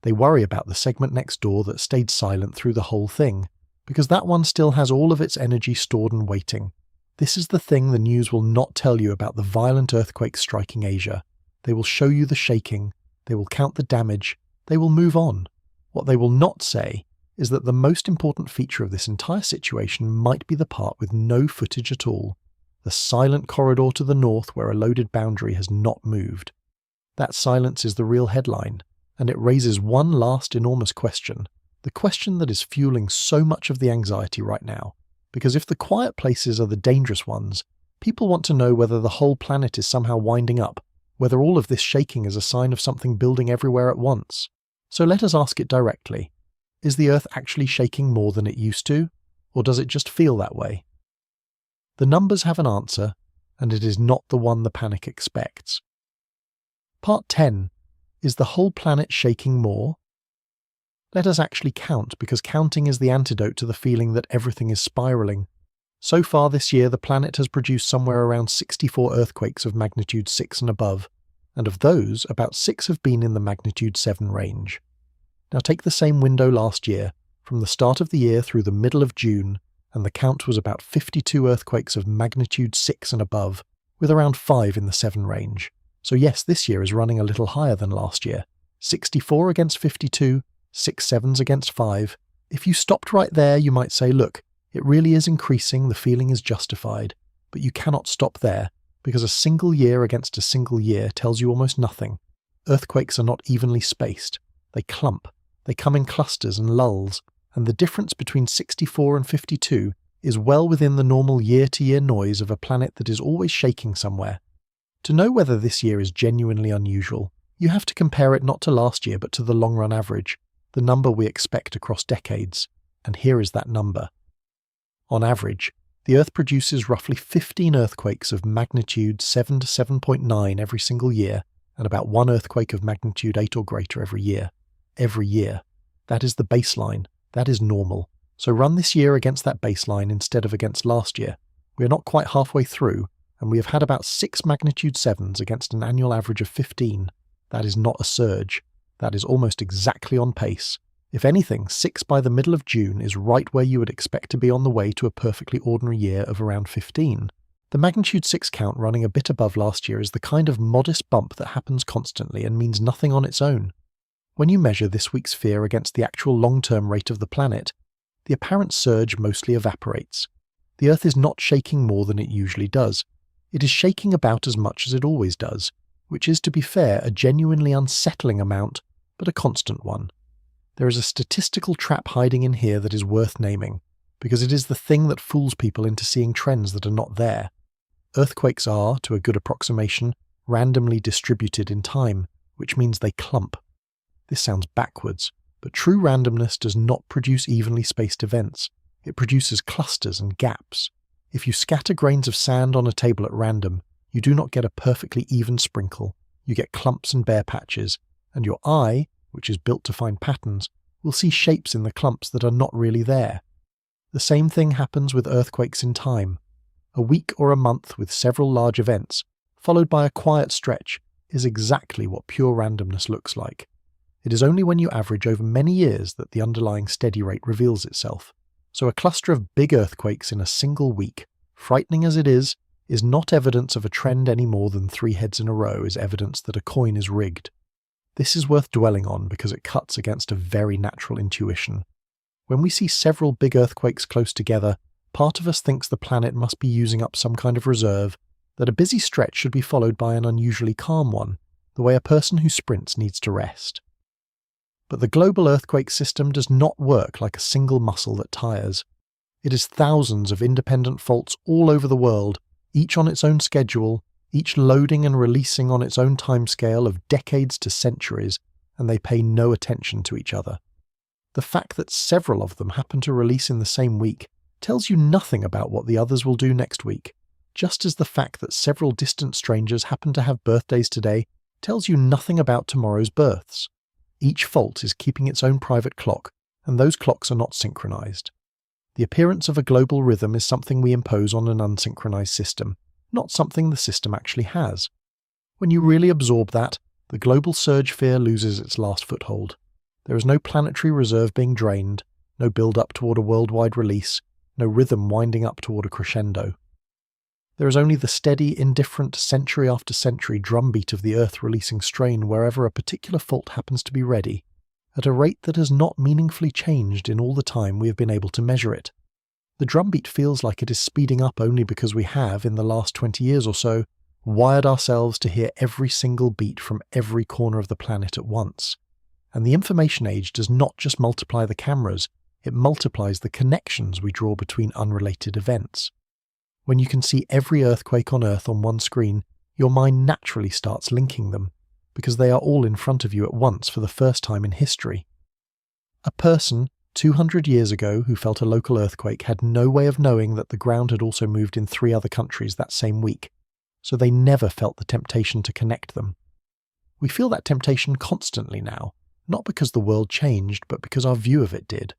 They worry about the segment next door that stayed silent through the whole thing, because that one still has all of its energy stored and waiting. This is the thing the news will not tell you about the violent earthquakes striking Asia. They will show you the shaking, they will count the damage, they will move on. What they will not say is that the most important feature of this entire situation might be the part with no footage at all, the silent corridor to the north where a loaded boundary has not moved. That silence is the real headline, and it raises one last enormous question, the question that is fueling so much of the anxiety right now. Because if the quiet places are the dangerous ones, people want to know whether the whole planet is somehow winding up, whether all of this shaking is a sign of something building everywhere at once. So let us ask it directly. Is the Earth actually shaking more than it used to, or does it just feel that way? The numbers have an answer, and it is not the one the panic expects. Part 10. Is the whole planet shaking more? Let us actually count, because counting is the antidote to the feeling that everything is spiralling. So far this year, the planet has produced somewhere around 64 earthquakes of magnitude 6 and above, and of those, about 6 have been in the magnitude 7 range. Now take the same window last year, from the start of the year through the middle of June, and the count was about 52 earthquakes of magnitude 6 and above, with around 5 in the 7 range. So yes, this year is running a little higher than last year. 64 against 52, 6 sevens against 5. If you stopped right there, you might say, look, it really is increasing, the feeling is justified. But you cannot stop there, because a single year against a single year tells you almost nothing. Earthquakes are not evenly spaced. They clump. They come in clusters and lulls, and the difference between 64 and 52 is well within the normal year-to-year noise of a planet that is always shaking somewhere. To know whether this year is genuinely unusual, you have to compare it not to last year but to the long-run average, the number we expect across decades, and here is that number. On average, the Earth produces roughly 15 earthquakes of magnitude 7 to 7.9 every single year, and about 1 earthquake of magnitude 8 or greater every year. Every year. That is the baseline. That is normal. So run this year against that baseline instead of against last year. We are not quite halfway through, and we have had about 6 magnitude 7s against an annual average of 15. That is not a surge. That is almost exactly on pace. If anything, 6 by the middle of June is right where you would expect to be on the way to a perfectly ordinary year of around 15. The magnitude 6 count running a bit above last year is the kind of modest bump that happens constantly and means nothing on its own. When you measure this week's fear against the actual long-term rate of the planet, the apparent surge mostly evaporates. The Earth is not shaking more than it usually does. It is shaking about as much as it always does, which is, to be fair, a genuinely unsettling amount, but a constant one. There is a statistical trap hiding in here that is worth naming, because it is the thing that fools people into seeing trends that are not there. Earthquakes are, to a good approximation, randomly distributed in time, which means they clump. This sounds backwards, but true randomness does not produce evenly spaced events. It produces clusters and gaps. If you scatter grains of sand on a table at random, you do not get a perfectly even sprinkle. You get clumps and bare patches, and your eye, which is built to find patterns, will see shapes in the clumps that are not really there. The same thing happens with earthquakes in time. A week or a month with several large events, followed by a quiet stretch, is exactly what pure randomness looks like. It is only when you average over many years that the underlying steady rate reveals itself. So a cluster of big earthquakes in a single week, frightening as it is not evidence of a trend any more than 3 heads in a row is evidence that a coin is rigged. This is worth dwelling on because it cuts against a very natural intuition. When we see several big earthquakes close together, part of us thinks the planet must be using up some kind of reserve, that a busy stretch should be followed by an unusually calm one, the way a person who sprints needs to rest. But the global earthquake system does not work like a single muscle that tires. It is thousands of independent faults all over the world, each on its own schedule, each loading and releasing on its own timescale of decades to centuries, and they pay no attention to each other. The fact that several of them happen to release in the same week tells you nothing about what the others will do next week, just as the fact that several distant strangers happen to have birthdays today tells you nothing about tomorrow's births. Each fault is keeping its own private clock, and those clocks are not synchronized. The appearance of a global rhythm is something we impose on an unsynchronized system, not something the system actually has. When you really absorb that, the global surge fear loses its last foothold. There is no planetary reserve being drained, no build-up toward a worldwide release, no rhythm winding up toward a crescendo. There is only the steady, indifferent, century after century drumbeat of the Earth releasing strain wherever a particular fault happens to be ready, at a rate that has not meaningfully changed in all the time we have been able to measure it. The drumbeat feels like it is speeding up only because we have, in the last 20 years or so, wired ourselves to hear every single beat from every corner of the planet at once. And the information age does not just multiply the cameras, it multiplies the connections we draw between unrelated events. When you can see every earthquake on Earth on one screen, your mind naturally starts linking them, because they are all in front of you at once for the first time in history. A person 200 years ago who felt a local earthquake had no way of knowing that the ground had also moved in 3 other countries that same week, so they never felt the temptation to connect them. We feel that temptation constantly now, not because the world changed, but because our view of it did.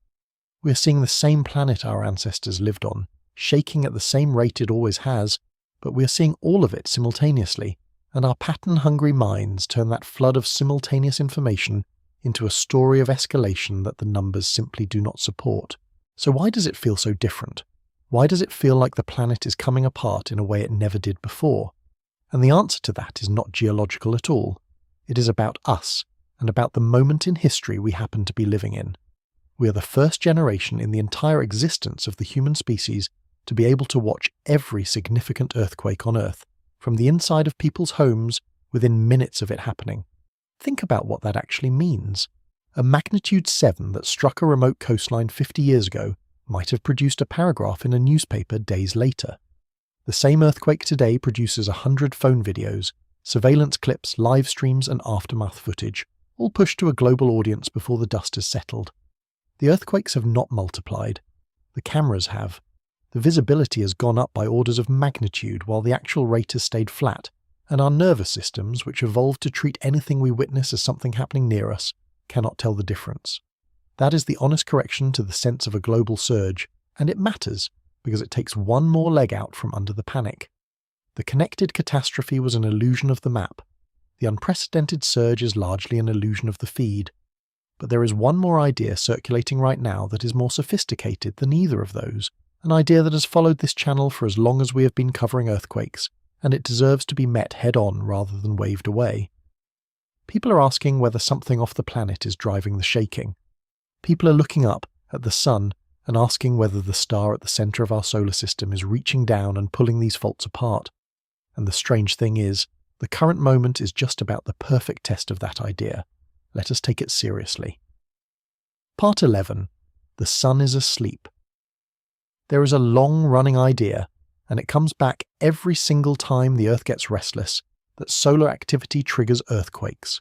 We are seeing the same planet our ancestors lived on, shaking at the same rate it always has, but we are seeing all of it simultaneously, and our pattern-hungry minds turn that flood of simultaneous information into a story of escalation that the numbers simply do not support. So why does it feel so different? Why does it feel like the planet is coming apart in a way it never did before? And the answer to that is not geological at all. It is about us, and about the moment in history we happen to be living in. We are the first generation in the entire existence of the human species to be able to watch every significant earthquake on Earth, from the inside of people's homes, within minutes of it happening. Think about what that actually means. A magnitude 7 that struck a remote coastline 50 years ago might have produced a paragraph in a newspaper days later. The same earthquake today produces 100 phone videos, surveillance clips, live streams and aftermath footage, all pushed to a global audience before the dust has settled. The earthquakes have not multiplied. The cameras have. The visibility has gone up by orders of magnitude while the actual rate has stayed flat, and our nervous systems, which evolved to treat anything we witness as something happening near us, cannot tell the difference. That is the honest correction to the sense of a global surge, and it matters, because it takes one more leg out from under the panic. The connected catastrophe was an illusion of the map. The unprecedented surge is largely an illusion of the feed. But there is one more idea circulating right now that is more sophisticated than either of those, an idea that has followed this channel for as long as we have been covering earthquakes, and it deserves to be met head-on rather than waved away. People are asking whether something off the planet is driving the shaking. People are looking up at the sun and asking whether the star at the centre of our solar system is reaching down and pulling these faults apart. And the strange thing is, the current moment is just about the perfect test of that idea. Let us take it seriously. Part 11. The sun is asleep. There is a long-running idea, and it comes back every single time the Earth gets restless, that solar activity triggers earthquakes.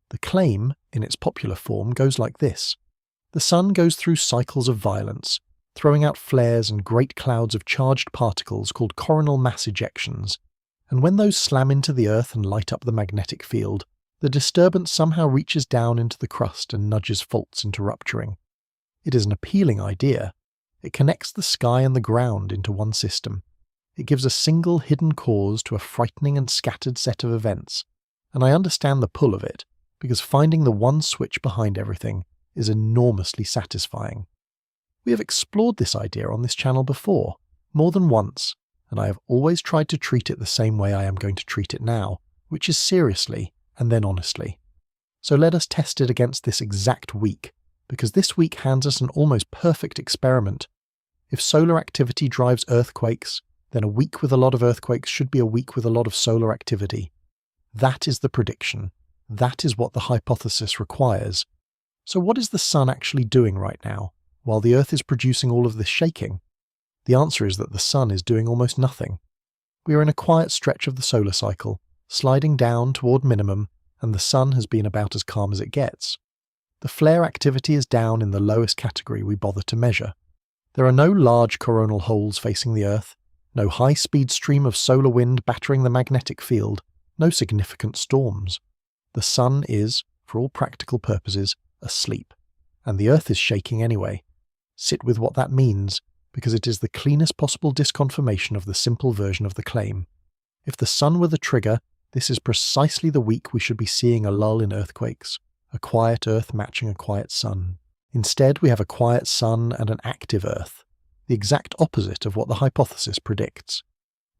The claim, in its popular form, goes like this. The sun goes through cycles of violence, throwing out flares and great clouds of charged particles called coronal mass ejections, and when those slam into the Earth and light up the magnetic field, the disturbance somehow reaches down into the crust and nudges faults into rupturing. It is an appealing idea. It connects the sky and the ground into one system. It gives a single hidden cause to a frightening and scattered set of events, and I understand the pull of it, because finding the one switch behind everything is enormously satisfying. We have explored this idea on this channel before, more than once, and I have always tried to treat it the same way I am going to treat it now, which is seriously and then honestly. So let us test it against this exact week, because this week hands us an almost perfect experiment. If solar activity drives earthquakes, then a week with a lot of earthquakes should be a week with a lot of solar activity. That is the prediction. That is what the hypothesis requires. So what is the sun actually doing right now, while the Earth is producing all of this shaking? The answer is that the sun is doing almost nothing. We are in a quiet stretch of the solar cycle, sliding down toward minimum, and the sun has been about as calm as it gets. The flare activity is down in the lowest category we bother to measure. There are no large coronal holes facing the Earth, no high-speed stream of solar wind battering the magnetic field, no significant storms. The sun is, for all practical purposes, asleep, and the Earth is shaking anyway. Sit with what that means, because it is the cleanest possible disconfirmation of the simple version of the claim. If the sun were the trigger, this is precisely the week we should be seeing a lull in earthquakes, a quiet Earth matching a quiet sun. Instead, we have a quiet sun and an active Earth, the exact opposite of what the hypothesis predicts.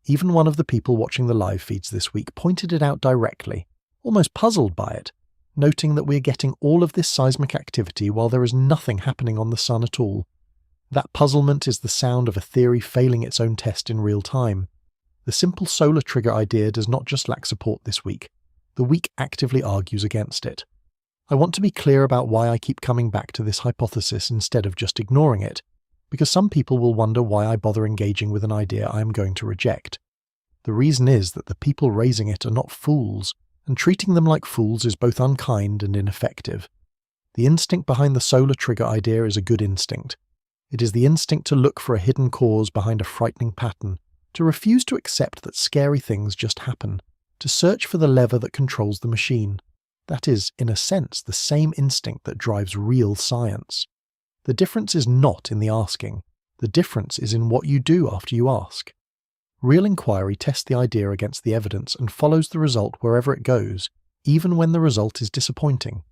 Even one of the people watching the live feeds this week pointed it out directly, almost puzzled by it, noting that we are getting all of this seismic activity while there is nothing happening on the sun at all. That puzzlement is the sound of a theory failing its own test in real time. The simple solar trigger idea does not just lack support this week. The week actively argues against it. I want to be clear about why I keep coming back to this hypothesis instead of just ignoring it, because some people will wonder why I bother engaging with an idea I am going to reject. The reason is that the people raising it are not fools, and treating them like fools is both unkind and ineffective. The instinct behind the solar trigger idea is a good instinct. It is the instinct to look for a hidden cause behind a frightening pattern, to refuse to accept that scary things just happen, to search for the lever that controls the machine. That is, in a sense, the same instinct that drives real science. The difference is not in the asking. The difference is in what you do after you ask. Real inquiry tests the idea against the evidence and follows the result wherever it goes, even when the result is disappointing.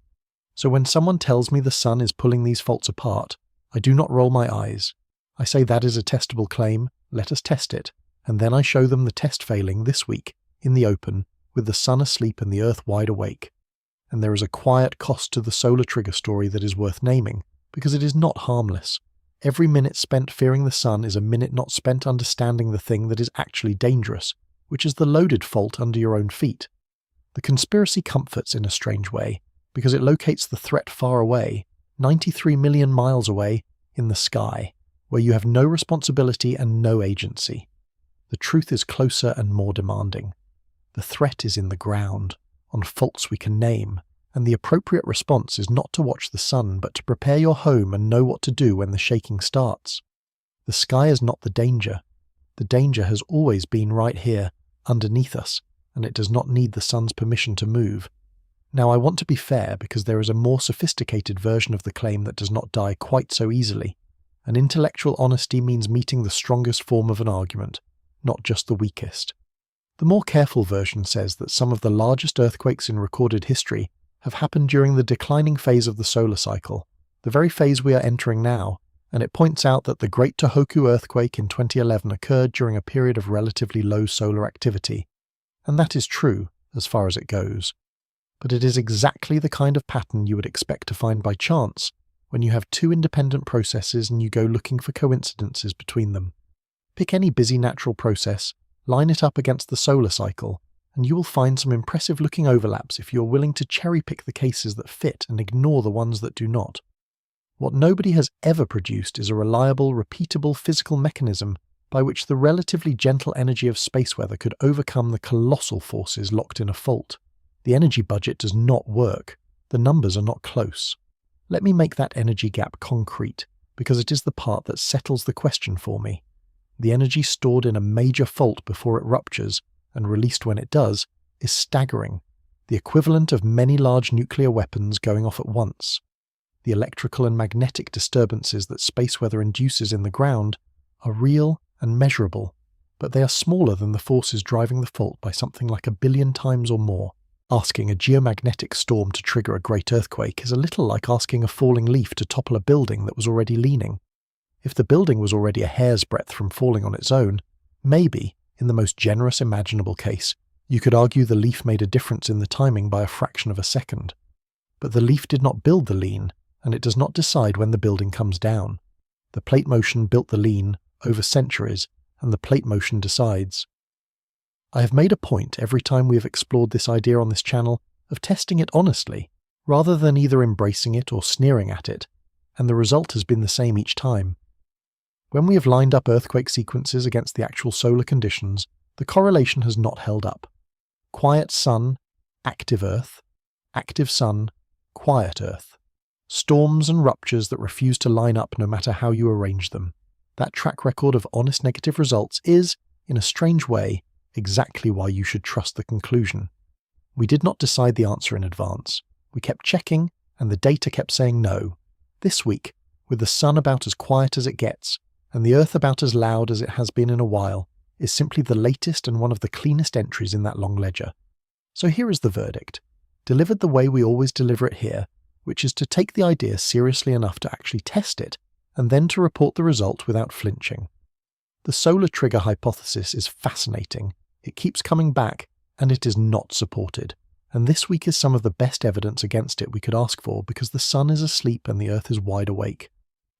So when someone tells me the sun is pulling these faults apart, I do not roll my eyes. I say that is a testable claim, let us test it, and then I show them the test failing this week, in the open, with the sun asleep and the Earth wide awake. And there is a quiet cost to the solar trigger story that is worth naming, because it is not harmless. Every minute spent fearing the sun is a minute not spent understanding the thing that is actually dangerous, which is the loaded fault under your own feet. The conspiracy comforts in a strange way, because it locates the threat far away, 93 million miles away, in the sky, where you have no responsibility and no agency. The truth is closer and more demanding. The threat is in the ground, on faults we can name, and the appropriate response is not to watch the sun but to prepare your home and know what to do when the shaking starts. The sky is not the danger. The danger has always been right here, underneath us, and it does not need the sun's permission to move. Now I want to be fair because there is a more sophisticated version of the claim that does not die quite so easily, and intellectual honesty means meeting the strongest form of an argument, not just the weakest. The more careful version says that some of the largest earthquakes in recorded history have happened during the declining phase of the solar cycle, the very phase we are entering now, and it points out that the Great Tohoku earthquake in 2011 occurred during a period of relatively low solar activity. And that is true, as far as it goes. But it is exactly the kind of pattern you would expect to find by chance when you have two independent processes and you go looking for coincidences between them. Pick any busy natural process, line it up against the solar cycle, and you will find some impressive-looking overlaps if you are willing to cherry-pick the cases that fit and ignore the ones that do not. What nobody has ever produced is a reliable, repeatable physical mechanism by which the relatively gentle energy of space weather could overcome the colossal forces locked in a fault. The energy budget does not work. The numbers are not close. Let me make that energy gap concrete, because it is the part that settles the question for me. The energy stored in a major fault before it ruptures, and released when it does, is staggering, the equivalent of many large nuclear weapons going off at once. The electrical and magnetic disturbances that space weather induces in the ground are real and measurable, but they are smaller than the forces driving the fault by something like 1 billion times or more. Asking a geomagnetic storm to trigger a great earthquake is a little like asking a falling leaf to topple a building that was already leaning. If the building was already a hair's breadth from falling on its own, maybe, in the most generous imaginable case, you could argue the leaf made a difference in the timing by a fraction of a second. But the leaf did not build the lean, and it does not decide when the building comes down. The plate motion built the lean over centuries, and the plate motion decides. I have made a point every time we have explored this idea on this channel of testing it honestly, rather than either embracing it or sneering at it, and the result has been the same each time. When we have lined up earthquake sequences against the actual solar conditions, the correlation has not held up. Quiet Sun, active Earth, active Sun, quiet Earth. Storms and ruptures that refuse to line up no matter how you arrange them. That track record of honest negative results is, in a strange way, exactly why you should trust the conclusion. We did not decide the answer in advance. We kept checking, and the data kept saying no. This week, with the sun about as quiet as it gets, and the Earth about as loud as it has been in a while, is simply the latest and one of the cleanest entries in that long ledger. So here is the verdict, delivered the way we always deliver it here, which is to take the idea seriously enough to actually test it, and then to report the result without flinching. The solar trigger hypothesis is fascinating. It keeps coming back, and it is not supported. And this week is some of the best evidence against it we could ask for because the sun is asleep and the Earth is wide awake.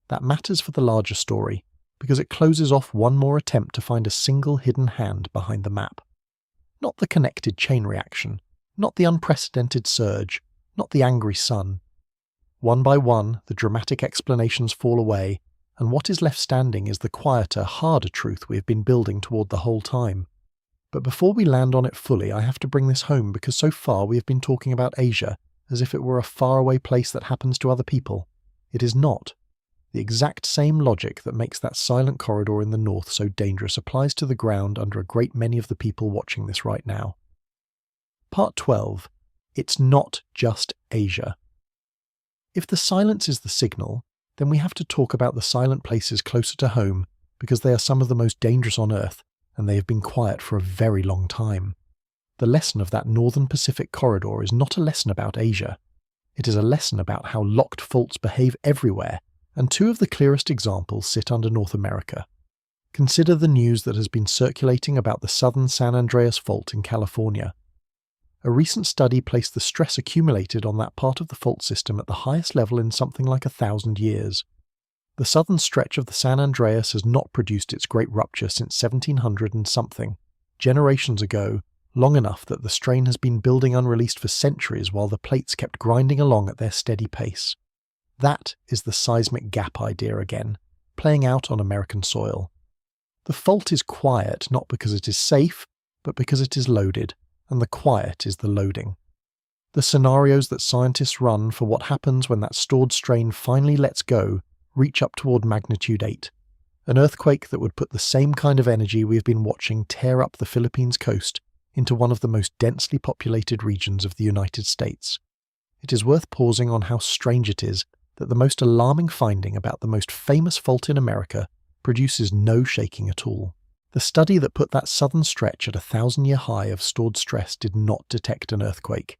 That matters for the larger story, because it closes off one more attempt to find a single hidden hand behind the map. Not the connected chain reaction, not the unprecedented surge, not the angry sun. One by one, the dramatic explanations fall away, and what is left standing is the quieter, harder truth we have been building toward the whole time. But before we land on it fully, I have to bring this home because so far we have been talking about Asia as if it were a faraway place that happens to other people. It is not. The exact same logic that makes that silent corridor in the north so dangerous applies to the ground under a great many of the people watching this right now. Part 12. It's not just Asia. If the silence is the signal, then we have to talk about the silent places closer to home because they are some of the most dangerous on Earth, and they have been quiet for a very long time. The lesson of that Northern Pacific corridor is not a lesson about Asia. It is a lesson about how locked faults behave everywhere, and two of the clearest examples sit under North America. Consider the news that has been circulating about the southern San Andreas Fault in California. A recent study placed the stress accumulated on that part of the fault system at the highest level in something like 1,000 years. The southern stretch of the San Andreas has not produced its great rupture since 1700 and something, generations ago, long enough that the strain has been building unreleased for centuries while the plates kept grinding along at their steady pace. That is the seismic gap idea again, playing out on American soil. The fault is quiet not because it is safe, but because it is loaded, and the quiet is the loading. The scenarios that scientists run for what happens when that stored strain finally lets go reach up toward magnitude 8, an earthquake that would put the same kind of energy we have been watching tear up the Philippines coast into one of the most densely populated regions of the United States. It is worth pausing on how strange it is that the most alarming finding about the most famous fault in America produces no shaking at all. The study that put that southern stretch at a 1,000-year high of stored stress did not detect an earthquake.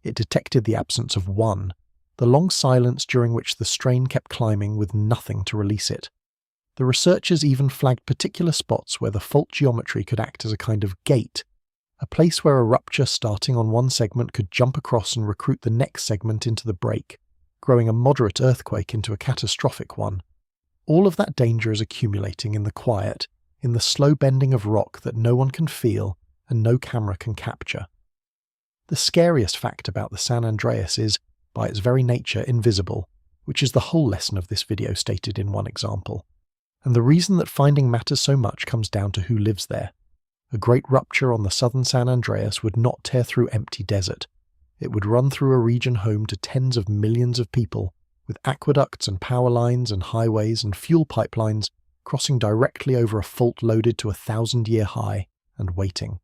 It detected the absence of one, the long silence during which the strain kept climbing with nothing to release it. The researchers even flagged particular spots where the fault geometry could act as a kind of gate, a place where a rupture starting on one segment could jump across and recruit the next segment into the break, growing a moderate earthquake into a catastrophic one. All of that danger is accumulating in the quiet, in the slow bending of rock that no one can feel and no camera can capture. The scariest fact about the San Andreas is, by its very nature, invisible, which is the whole lesson of this video stated in one example. And the reason that finding matters so much comes down to who lives there. A great rupture on the southern San Andreas would not tear through empty desert. It would run through a region home to tens of millions of people, with aqueducts and power lines and highways and fuel pipelines crossing directly over a fault loaded to a 1,000-year high and waiting.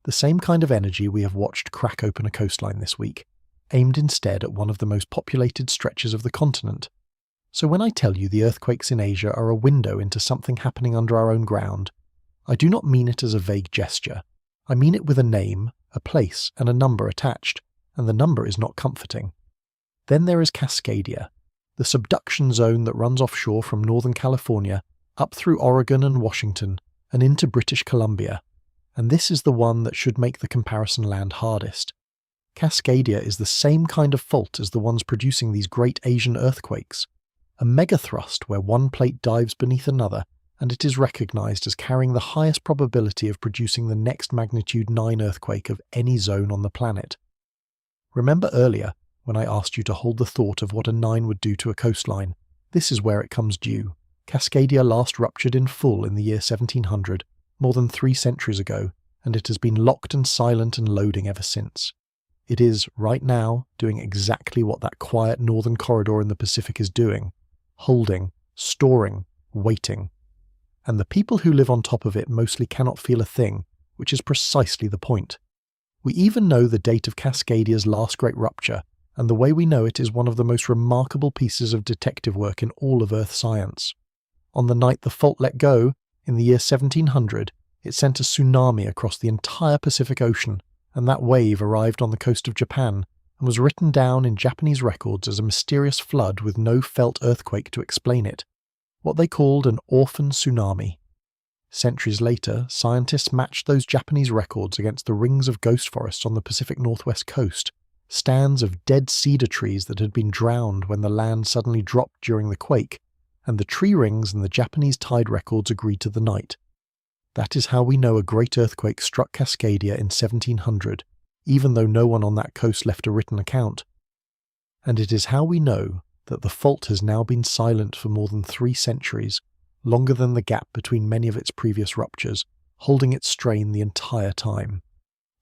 The same kind of energy we have watched crack open a coastline this week, aimed instead at one of the most populated stretches of the continent. So when I tell you the earthquakes in Asia are a window into something happening under our own ground, I do not mean it as a vague gesture. I mean it with a name, a place, and a number attached, and the number is not comforting. Then there is Cascadia, the subduction zone that runs offshore from Northern California, up through Oregon and Washington, and into British Columbia. And this is the one that should make the comparison land hardest. Cascadia is the same kind of fault as the ones producing these great Asian earthquakes. A megathrust where one plate dives beneath another, and it is recognized as carrying the highest probability of producing the next magnitude 9 earthquake of any zone on the planet. Remember earlier, when I asked you to hold the thought of what a 9 would do to a coastline? This is where it comes due. Cascadia last ruptured in full in the year 1700, more than 3 centuries ago, and it has been locked and silent and loading ever since. It is, right now, doing exactly what that quiet northern corridor in the Pacific is doing: holding, storing, waiting. And the people who live on top of it mostly cannot feel a thing, which is precisely the point. We even know the date of Cascadia's last great rupture, and the way we know it is one of the most remarkable pieces of detective work in all of Earth science. On the night the fault let go, in the year 1700, it sent a tsunami across the entire Pacific Ocean, and that wave arrived on the coast of Japan and was written down in Japanese records as a mysterious flood with no felt earthquake to explain it, what they called an orphan tsunami. Centuries later, scientists matched those Japanese records against the rings of ghost forests on the Pacific Northwest coast, stands of dead cedar trees that had been drowned when the land suddenly dropped during the quake, and the tree rings and the Japanese tide records agreed to the night. That is how we know a great earthquake struck Cascadia in 1700, even though no one on that coast left a written account. And it is how we know that the fault has now been silent for more than 3 centuries, longer than the gap between many of its previous ruptures, holding its strain the entire time.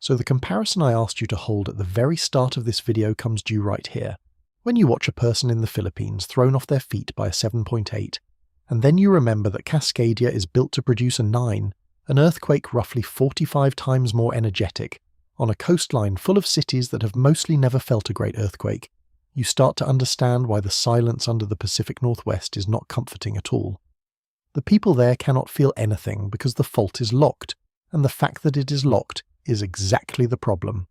So the comparison I asked you to hold at the very start of this video comes due right here. When you watch a person in the Philippines thrown off their feet by a 7.8, and then you remember that Cascadia is built to produce a 9, an earthquake roughly 45 times more energetic, on a coastline full of cities that have mostly never felt a great earthquake, you start to understand why the silence under the Pacific Northwest is not comforting at all. The people there cannot feel anything because the fault is locked, and the fact that it is locked is exactly the problem.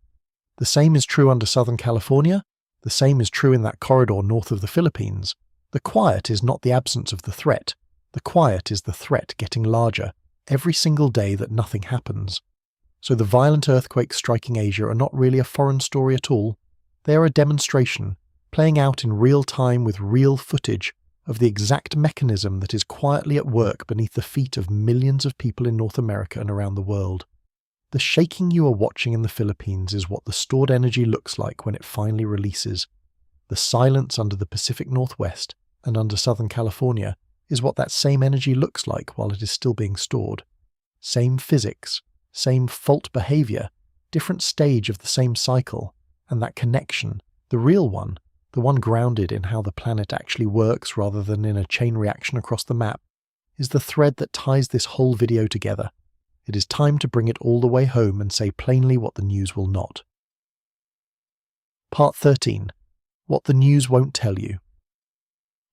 The same is true under Southern California, the same is true in that corridor north of the Philippines. The quiet is not the absence of the threat, the quiet is the threat getting larger every single day that nothing happens. So the violent earthquakes striking Asia are not really a foreign story at all. They are a demonstration, playing out in real time with real footage, of the exact mechanism that is quietly at work beneath the feet of millions of people in North America and around the world. The shaking you are watching in the Philippines is what the stored energy looks like when it finally releases. The silence under the Pacific Northwest and under Southern California is what that same energy looks like while it is still being stored. Same physics, same fault behavior, different stage of the same cycle, and that connection, the real one, the one grounded in how the planet actually works rather than in a chain reaction across the map, is the thread that ties this whole video together. It is time to bring it all the way home and say plainly what the news will not. Part 13. What the news won't tell you.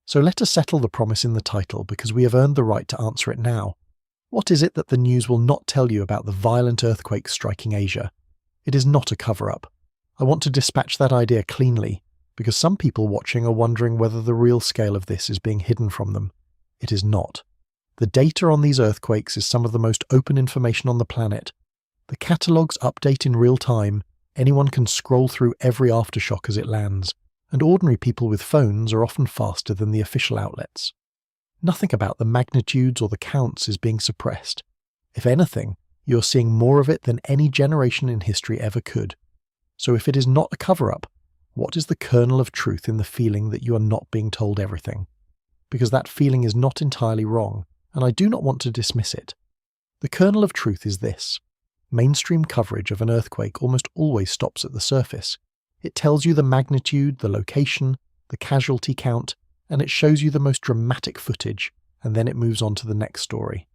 So let us settle the promise in the title because we have earned the right to answer it now. What is it that the news will not tell you about the violent earthquakes striking Asia? It is not a cover-up. I want to dispatch that idea cleanly, because some people watching are wondering whether the real scale of this is being hidden from them. It is not. The data on these earthquakes is some of the most open information on the planet. The catalogues update in real time, anyone can scroll through every aftershock as it lands, and ordinary people with phones are often faster than the official outlets. Nothing about the magnitudes or the counts is being suppressed. If anything, you are seeing more of it than any generation in history ever could. So if it is not a cover-up, what is the kernel of truth in the feeling that you are not being told everything? Because that feeling is not entirely wrong, and I do not want to dismiss it. The kernel of truth is this. Mainstream coverage of an earthquake almost always stops at the surface. It tells you the magnitude, the location, the casualty count, and it shows you the most dramatic footage, and then it moves on to the next story.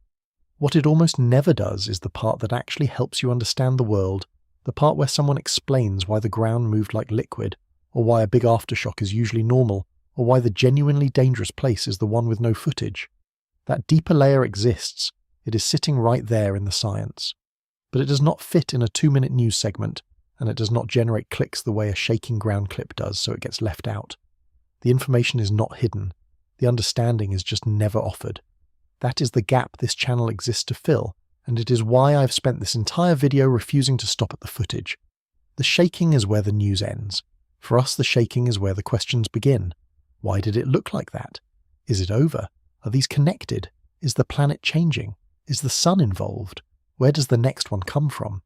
What it almost never does is the part that actually helps you understand the world, the part where someone explains why the ground moved like liquid, or why a big aftershock is usually normal, or why the genuinely dangerous place is the one with no footage. That deeper layer exists. It is sitting right there in the science. But it does not fit in a 2-minute news segment, and it does not generate clicks the way a shaking ground clip does, so it gets left out. The information is not hidden. The understanding is just never offered. That is the gap this channel exists to fill, and it is why I've spent this entire video refusing to stop at the footage. The shaking is where the news ends. For us, the shaking is where the questions begin. Why did it look like that? Is it over? Are these connected? Is the planet changing? Is the sun involved? Where does the next one come from?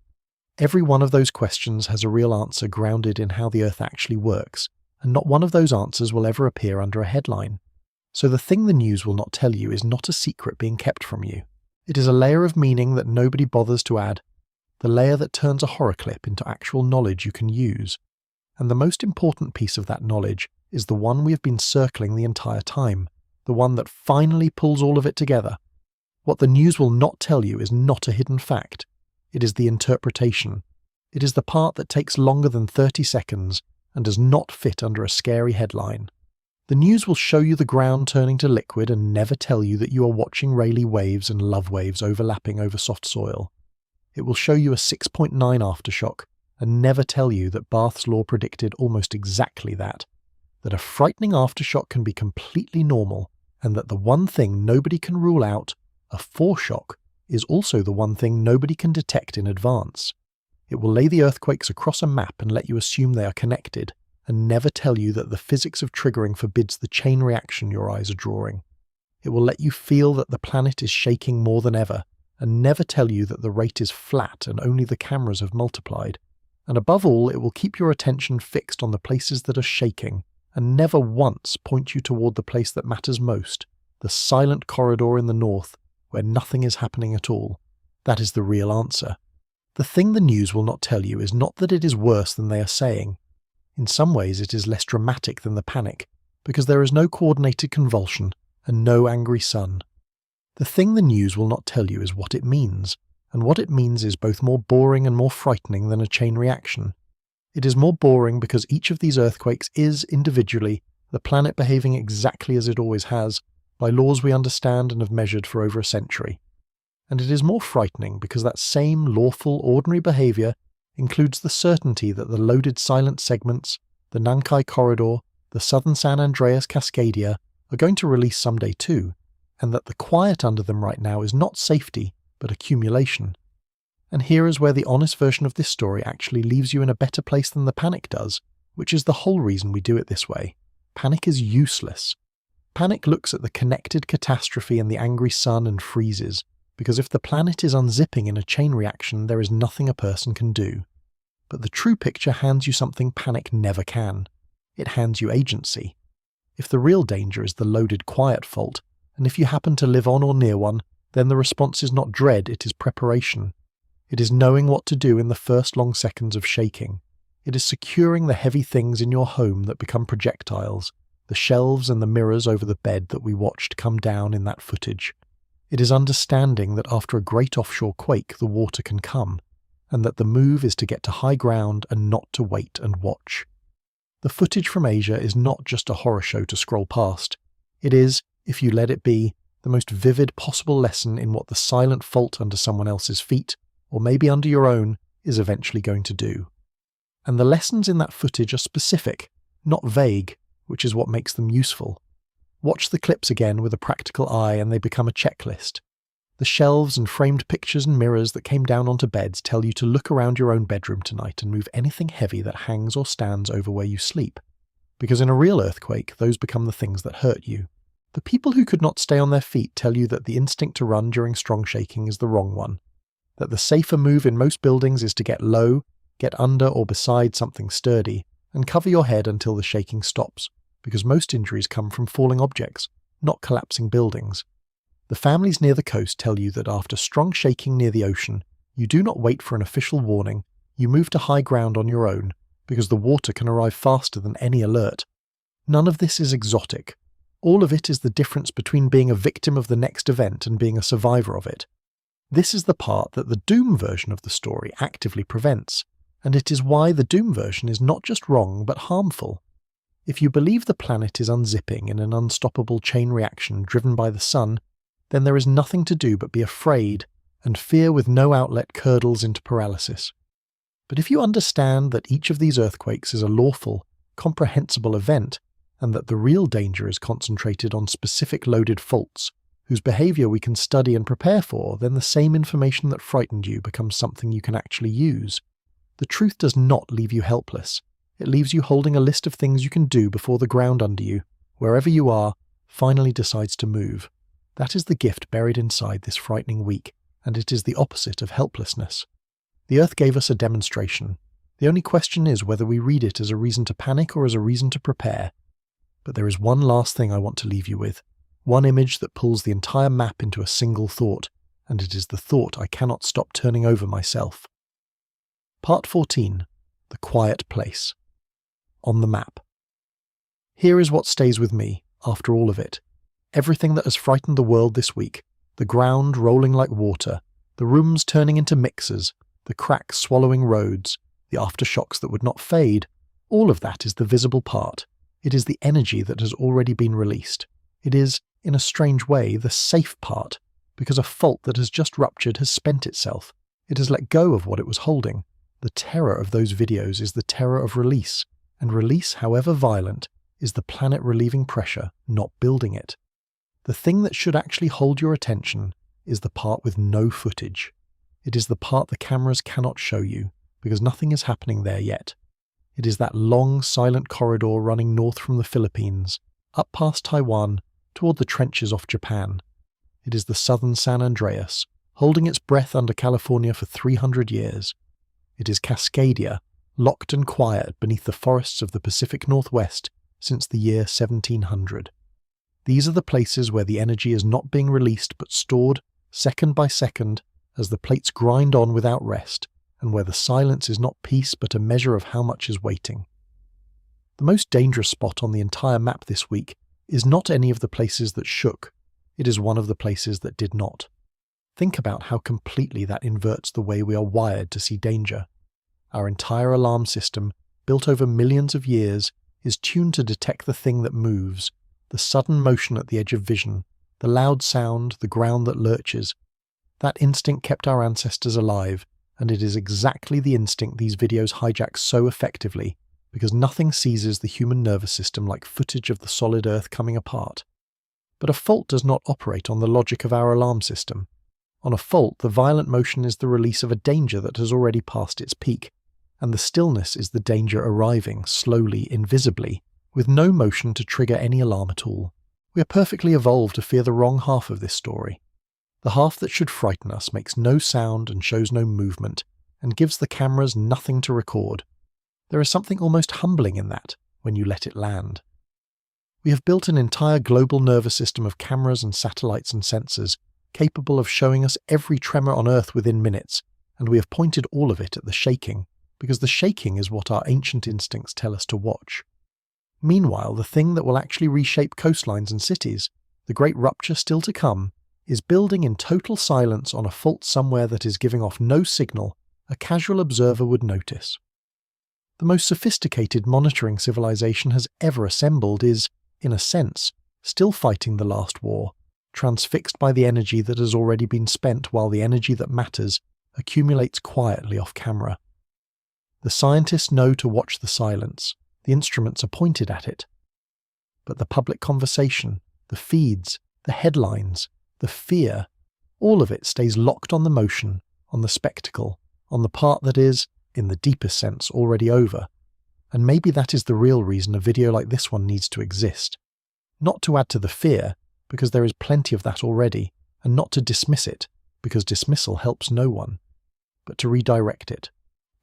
Every one of those questions has a real answer grounded in how the Earth actually works, and not one of those answers will ever appear under a headline. So the thing the news will not tell you is not a secret being kept from you. It is a layer of meaning that nobody bothers to add, the layer that turns a horror clip into actual knowledge you can use. And the most important piece of that knowledge is the one we have been circling the entire time, the one that finally pulls all of it together. What the news will not tell you is not a hidden fact. It is the interpretation. It is the part that takes longer than 30 seconds and does not fit under a scary headline. The news will show you the ground turning to liquid and never tell you that you are watching Rayleigh waves and love waves overlapping over soft soil. It will show you a 6.9 aftershock and never tell you that Bath's law predicted almost exactly that a frightening aftershock can be completely normal, and that the one thing nobody can rule out, a foreshock, is also the one thing nobody can detect in advance. It will lay the earthquakes across a map and let you assume they are connected, and never tell you that the physics of triggering forbids the chain reaction your eyes are drawing. It will let you feel that the planet is shaking more than ever, and never tell you that the rate is flat and only the cameras have multiplied. And above all, it will keep your attention fixed on the places that are shaking, and never once point you toward the place that matters most, the silent corridor in the north, where nothing is happening at all. That is the real answer. The thing the news will not tell you is not that it is worse than they are saying. In some ways it is less dramatic than the panic, because there is no coordinated convulsion and no angry sun. The thing the news will not tell you is what it means, and what it means is both more boring and more frightening than a chain reaction. It is more boring because each of these earthquakes is, individually, the planet behaving exactly as it always has, by laws we understand and have measured for over a century. And it is more frightening because that same lawful, ordinary behaviour includes the certainty that the loaded silent segments, the Nankai Corridor, the southern San Andreas Cascadia, are going to release someday too, and that the quiet under them right now is not safety, but accumulation. And here is where the honest version of this story actually leaves you in a better place than the panic does, which is the whole reason we do it this way. Panic is useless. Panic looks at the connected catastrophe and the angry sun and freezes, because if the planet is unzipping in a chain reaction, there is nothing a person can do. But the true picture hands you something panic never can. It hands you agency. If the real danger is the loaded quiet fault, and if you happen to live on or near one, then the response is not dread, it is preparation. It is knowing what to do in the first long seconds of shaking. It is securing the heavy things in your home that become projectiles, the shelves and the mirrors over the bed that we watched come down in that footage. It is understanding that after a great offshore quake the water can come, and that the move is to get to high ground and not to wait and watch. The footage from Asia is not just a horror show to scroll past. It is, if you let it be, the most vivid possible lesson in what the silent fault under someone else's feet, or maybe under your own, is eventually going to do. And the lessons in that footage are specific, not vague, which is what makes them useful. Watch the clips again with a practical eye and they become a checklist. The shelves and framed pictures and mirrors that came down onto beds tell you to look around your own bedroom tonight and move anything heavy that hangs or stands over where you sleep. Because in a real earthquake, those become the things that hurt you. The people who could not stay on their feet tell you that the instinct to run during strong shaking is the wrong one. That the safer move in most buildings is to get low, get under or beside something sturdy, and cover your head until the shaking stops, because most injuries come from falling objects, not collapsing buildings. The families near the coast tell you that after strong shaking near the ocean, you do not wait for an official warning, you move to high ground on your own, because the water can arrive faster than any alert. None of this is exotic. All of it is the difference between being a victim of the next event and being a survivor of it. This is the part that the doom version of the story actively prevents, and it is why the doom version is not just wrong but harmful. If you believe the planet is unzipping in an unstoppable chain reaction driven by the sun, then there is nothing to do but be afraid, and fear with no outlet curdles into paralysis. But if you understand that each of these earthquakes is a lawful, comprehensible event, and that the real danger is concentrated on specific loaded faults, whose behaviour we can study and prepare for, then the same information that frightened you becomes something you can actually use. The truth does not leave you helpless. It leaves you holding a list of things you can do before the ground under you, wherever you are, finally decides to move. That is the gift buried inside this frightening week, and it is the opposite of helplessness. The Earth gave us a demonstration. The only question is whether we read it as a reason to panic or as a reason to prepare. But there is one last thing I want to leave you with, one image that pulls the entire map into a single thought, and it is the thought I cannot stop turning over myself. Part 14. The Quiet Place. On the map. Here is what stays with me, after all of it. Everything that has frightened the world this week, the ground rolling like water, the rooms turning into mixers, the cracks swallowing roads, the aftershocks that would not fade, all of that is the visible part. It is the energy that has already been released. It is, in a strange way, the safe part, because a fault that has just ruptured has spent itself. It has let go of what it was holding. The terror of those videos is the terror of release, and release, however violent, is the planet relieving pressure, not building it. The thing that should actually hold your attention is the part with no footage. It is the part the cameras cannot show you, because nothing is happening there yet. It is that long, silent corridor running north from the Philippines, up past Taiwan, toward the trenches off Japan. It is the southern San Andreas, holding its breath under California for 300 years. It is Cascadia, locked and quiet beneath the forests of the Pacific Northwest since the year 1700. These are the places where the energy is not being released but stored, second by second, as the plates grind on without rest, and where the silence is not peace but a measure of how much is waiting. The most dangerous spot on the entire map this week is not any of the places that shook, it is one of the places that did not. Think about how completely that inverts the way we are wired to see danger. Our entire alarm system, built over millions of years, is tuned to detect the thing that moves, the sudden motion at the edge of vision, the loud sound, the ground that lurches. That instinct kept our ancestors alive, and it is exactly the instinct these videos hijack so effectively, because nothing seizes the human nervous system like footage of the solid earth coming apart. But a fault does not operate on the logic of our alarm system. On a fault, the violent motion is the release of a danger that has already passed its peak, and the stillness is the danger arriving, slowly, invisibly, with no motion to trigger any alarm at all. We are perfectly evolved to fear the wrong half of this story. The half that should frighten us makes no sound and shows no movement, and gives the cameras nothing to record. There is something almost humbling in that, when you let it land. We have built an entire global nervous system of cameras and satellites and sensors, capable of showing us every tremor on Earth within minutes, and we have pointed all of it at the shaking, because the shaking is what our ancient instincts tell us to watch. Meanwhile, the thing that will actually reshape coastlines and cities, the great rupture still to come, is building in total silence on a fault somewhere that is giving off no signal a casual observer would notice. The most sophisticated monitoring civilization has ever assembled is, in a sense, still fighting the last war, transfixed by the energy that has already been spent while the energy that matters accumulates quietly off camera. The scientists know to watch the silence, the instruments are pointed at it. But the public conversation, the feeds, the headlines, the fear, all of it stays locked on the motion, on the spectacle, on the part that is, in the deepest sense, already over. And maybe that is the real reason a video like this one needs to exist. Not to add to the fear, because there is plenty of that already, and not to dismiss it, because dismissal helps no one, but to redirect it,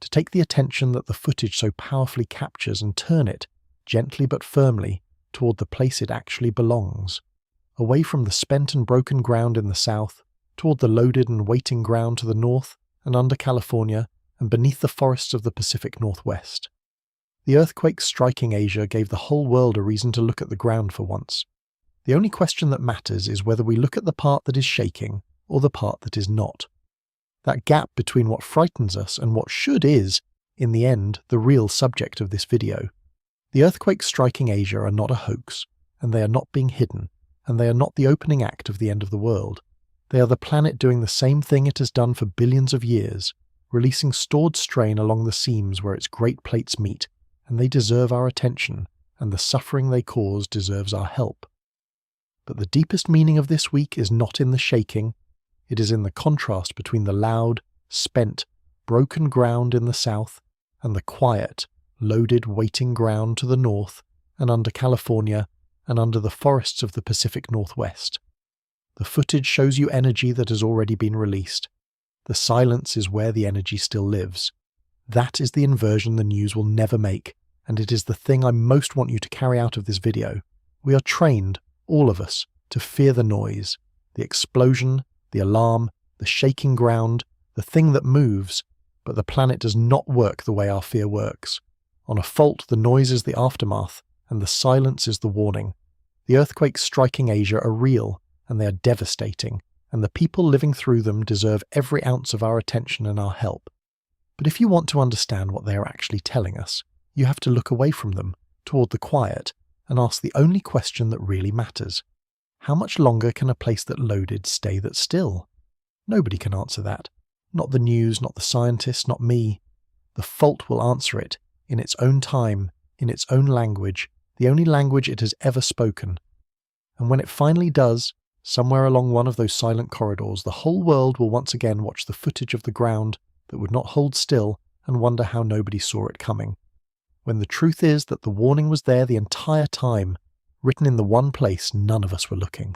to take the attention that the footage so powerfully captures and turn it, gently but firmly, toward the place it actually belongs. Away from the spent and broken ground in the south, toward the loaded and waiting ground to the north, and under California, and beneath the forests of the Pacific Northwest. The earthquake striking Asia gave the whole world a reason to look at the ground for once. The only question that matters is whether we look at the part that is shaking, or the part that is not. That gap between what frightens us and what should is, in the end, the real subject of this video. The earthquakes striking Asia are not a hoax, and they are not being hidden, and they are not the opening act of the end of the world. They are the planet doing the same thing it has done for billions of years, releasing stored strain along the seams where its great plates meet, and they deserve our attention, and the suffering they cause deserves our help. But the deepest meaning of this week is not in the shaking, it is in the contrast between the loud, spent, broken ground in the south, and the quiet, loaded, waiting ground to the north, and under California, and under the forests of the Pacific Northwest. The footage shows you energy that has already been released. The silence is where the energy still lives. That is the inversion the news will never make, and it is the thing I most want you to carry out of this video. We are trained, all of us, to fear the noise, the explosion, the alarm, the shaking ground, the thing that moves, but the planet does not work the way our fear works. On a fault, the noise is the aftermath, and the silence is the warning. The earthquakes striking Asia are real, and they are devastating, and the people living through them deserve every ounce of our attention and our help. But if you want to understand what they are actually telling us, you have to look away from them, toward the quiet, and ask the only question that really matters. How much longer can a place that loaded stay that still? Nobody can answer that. Not the news, not the scientists, not me. The fault will answer it, in its own time, in its own language, the only language it has ever spoken. And when it finally does, somewhere along one of those silent corridors, the whole world will once again watch the footage of the ground that would not hold still and wonder how nobody saw it coming. When the truth is that the warning was there the entire time, written in the one place none of us were looking.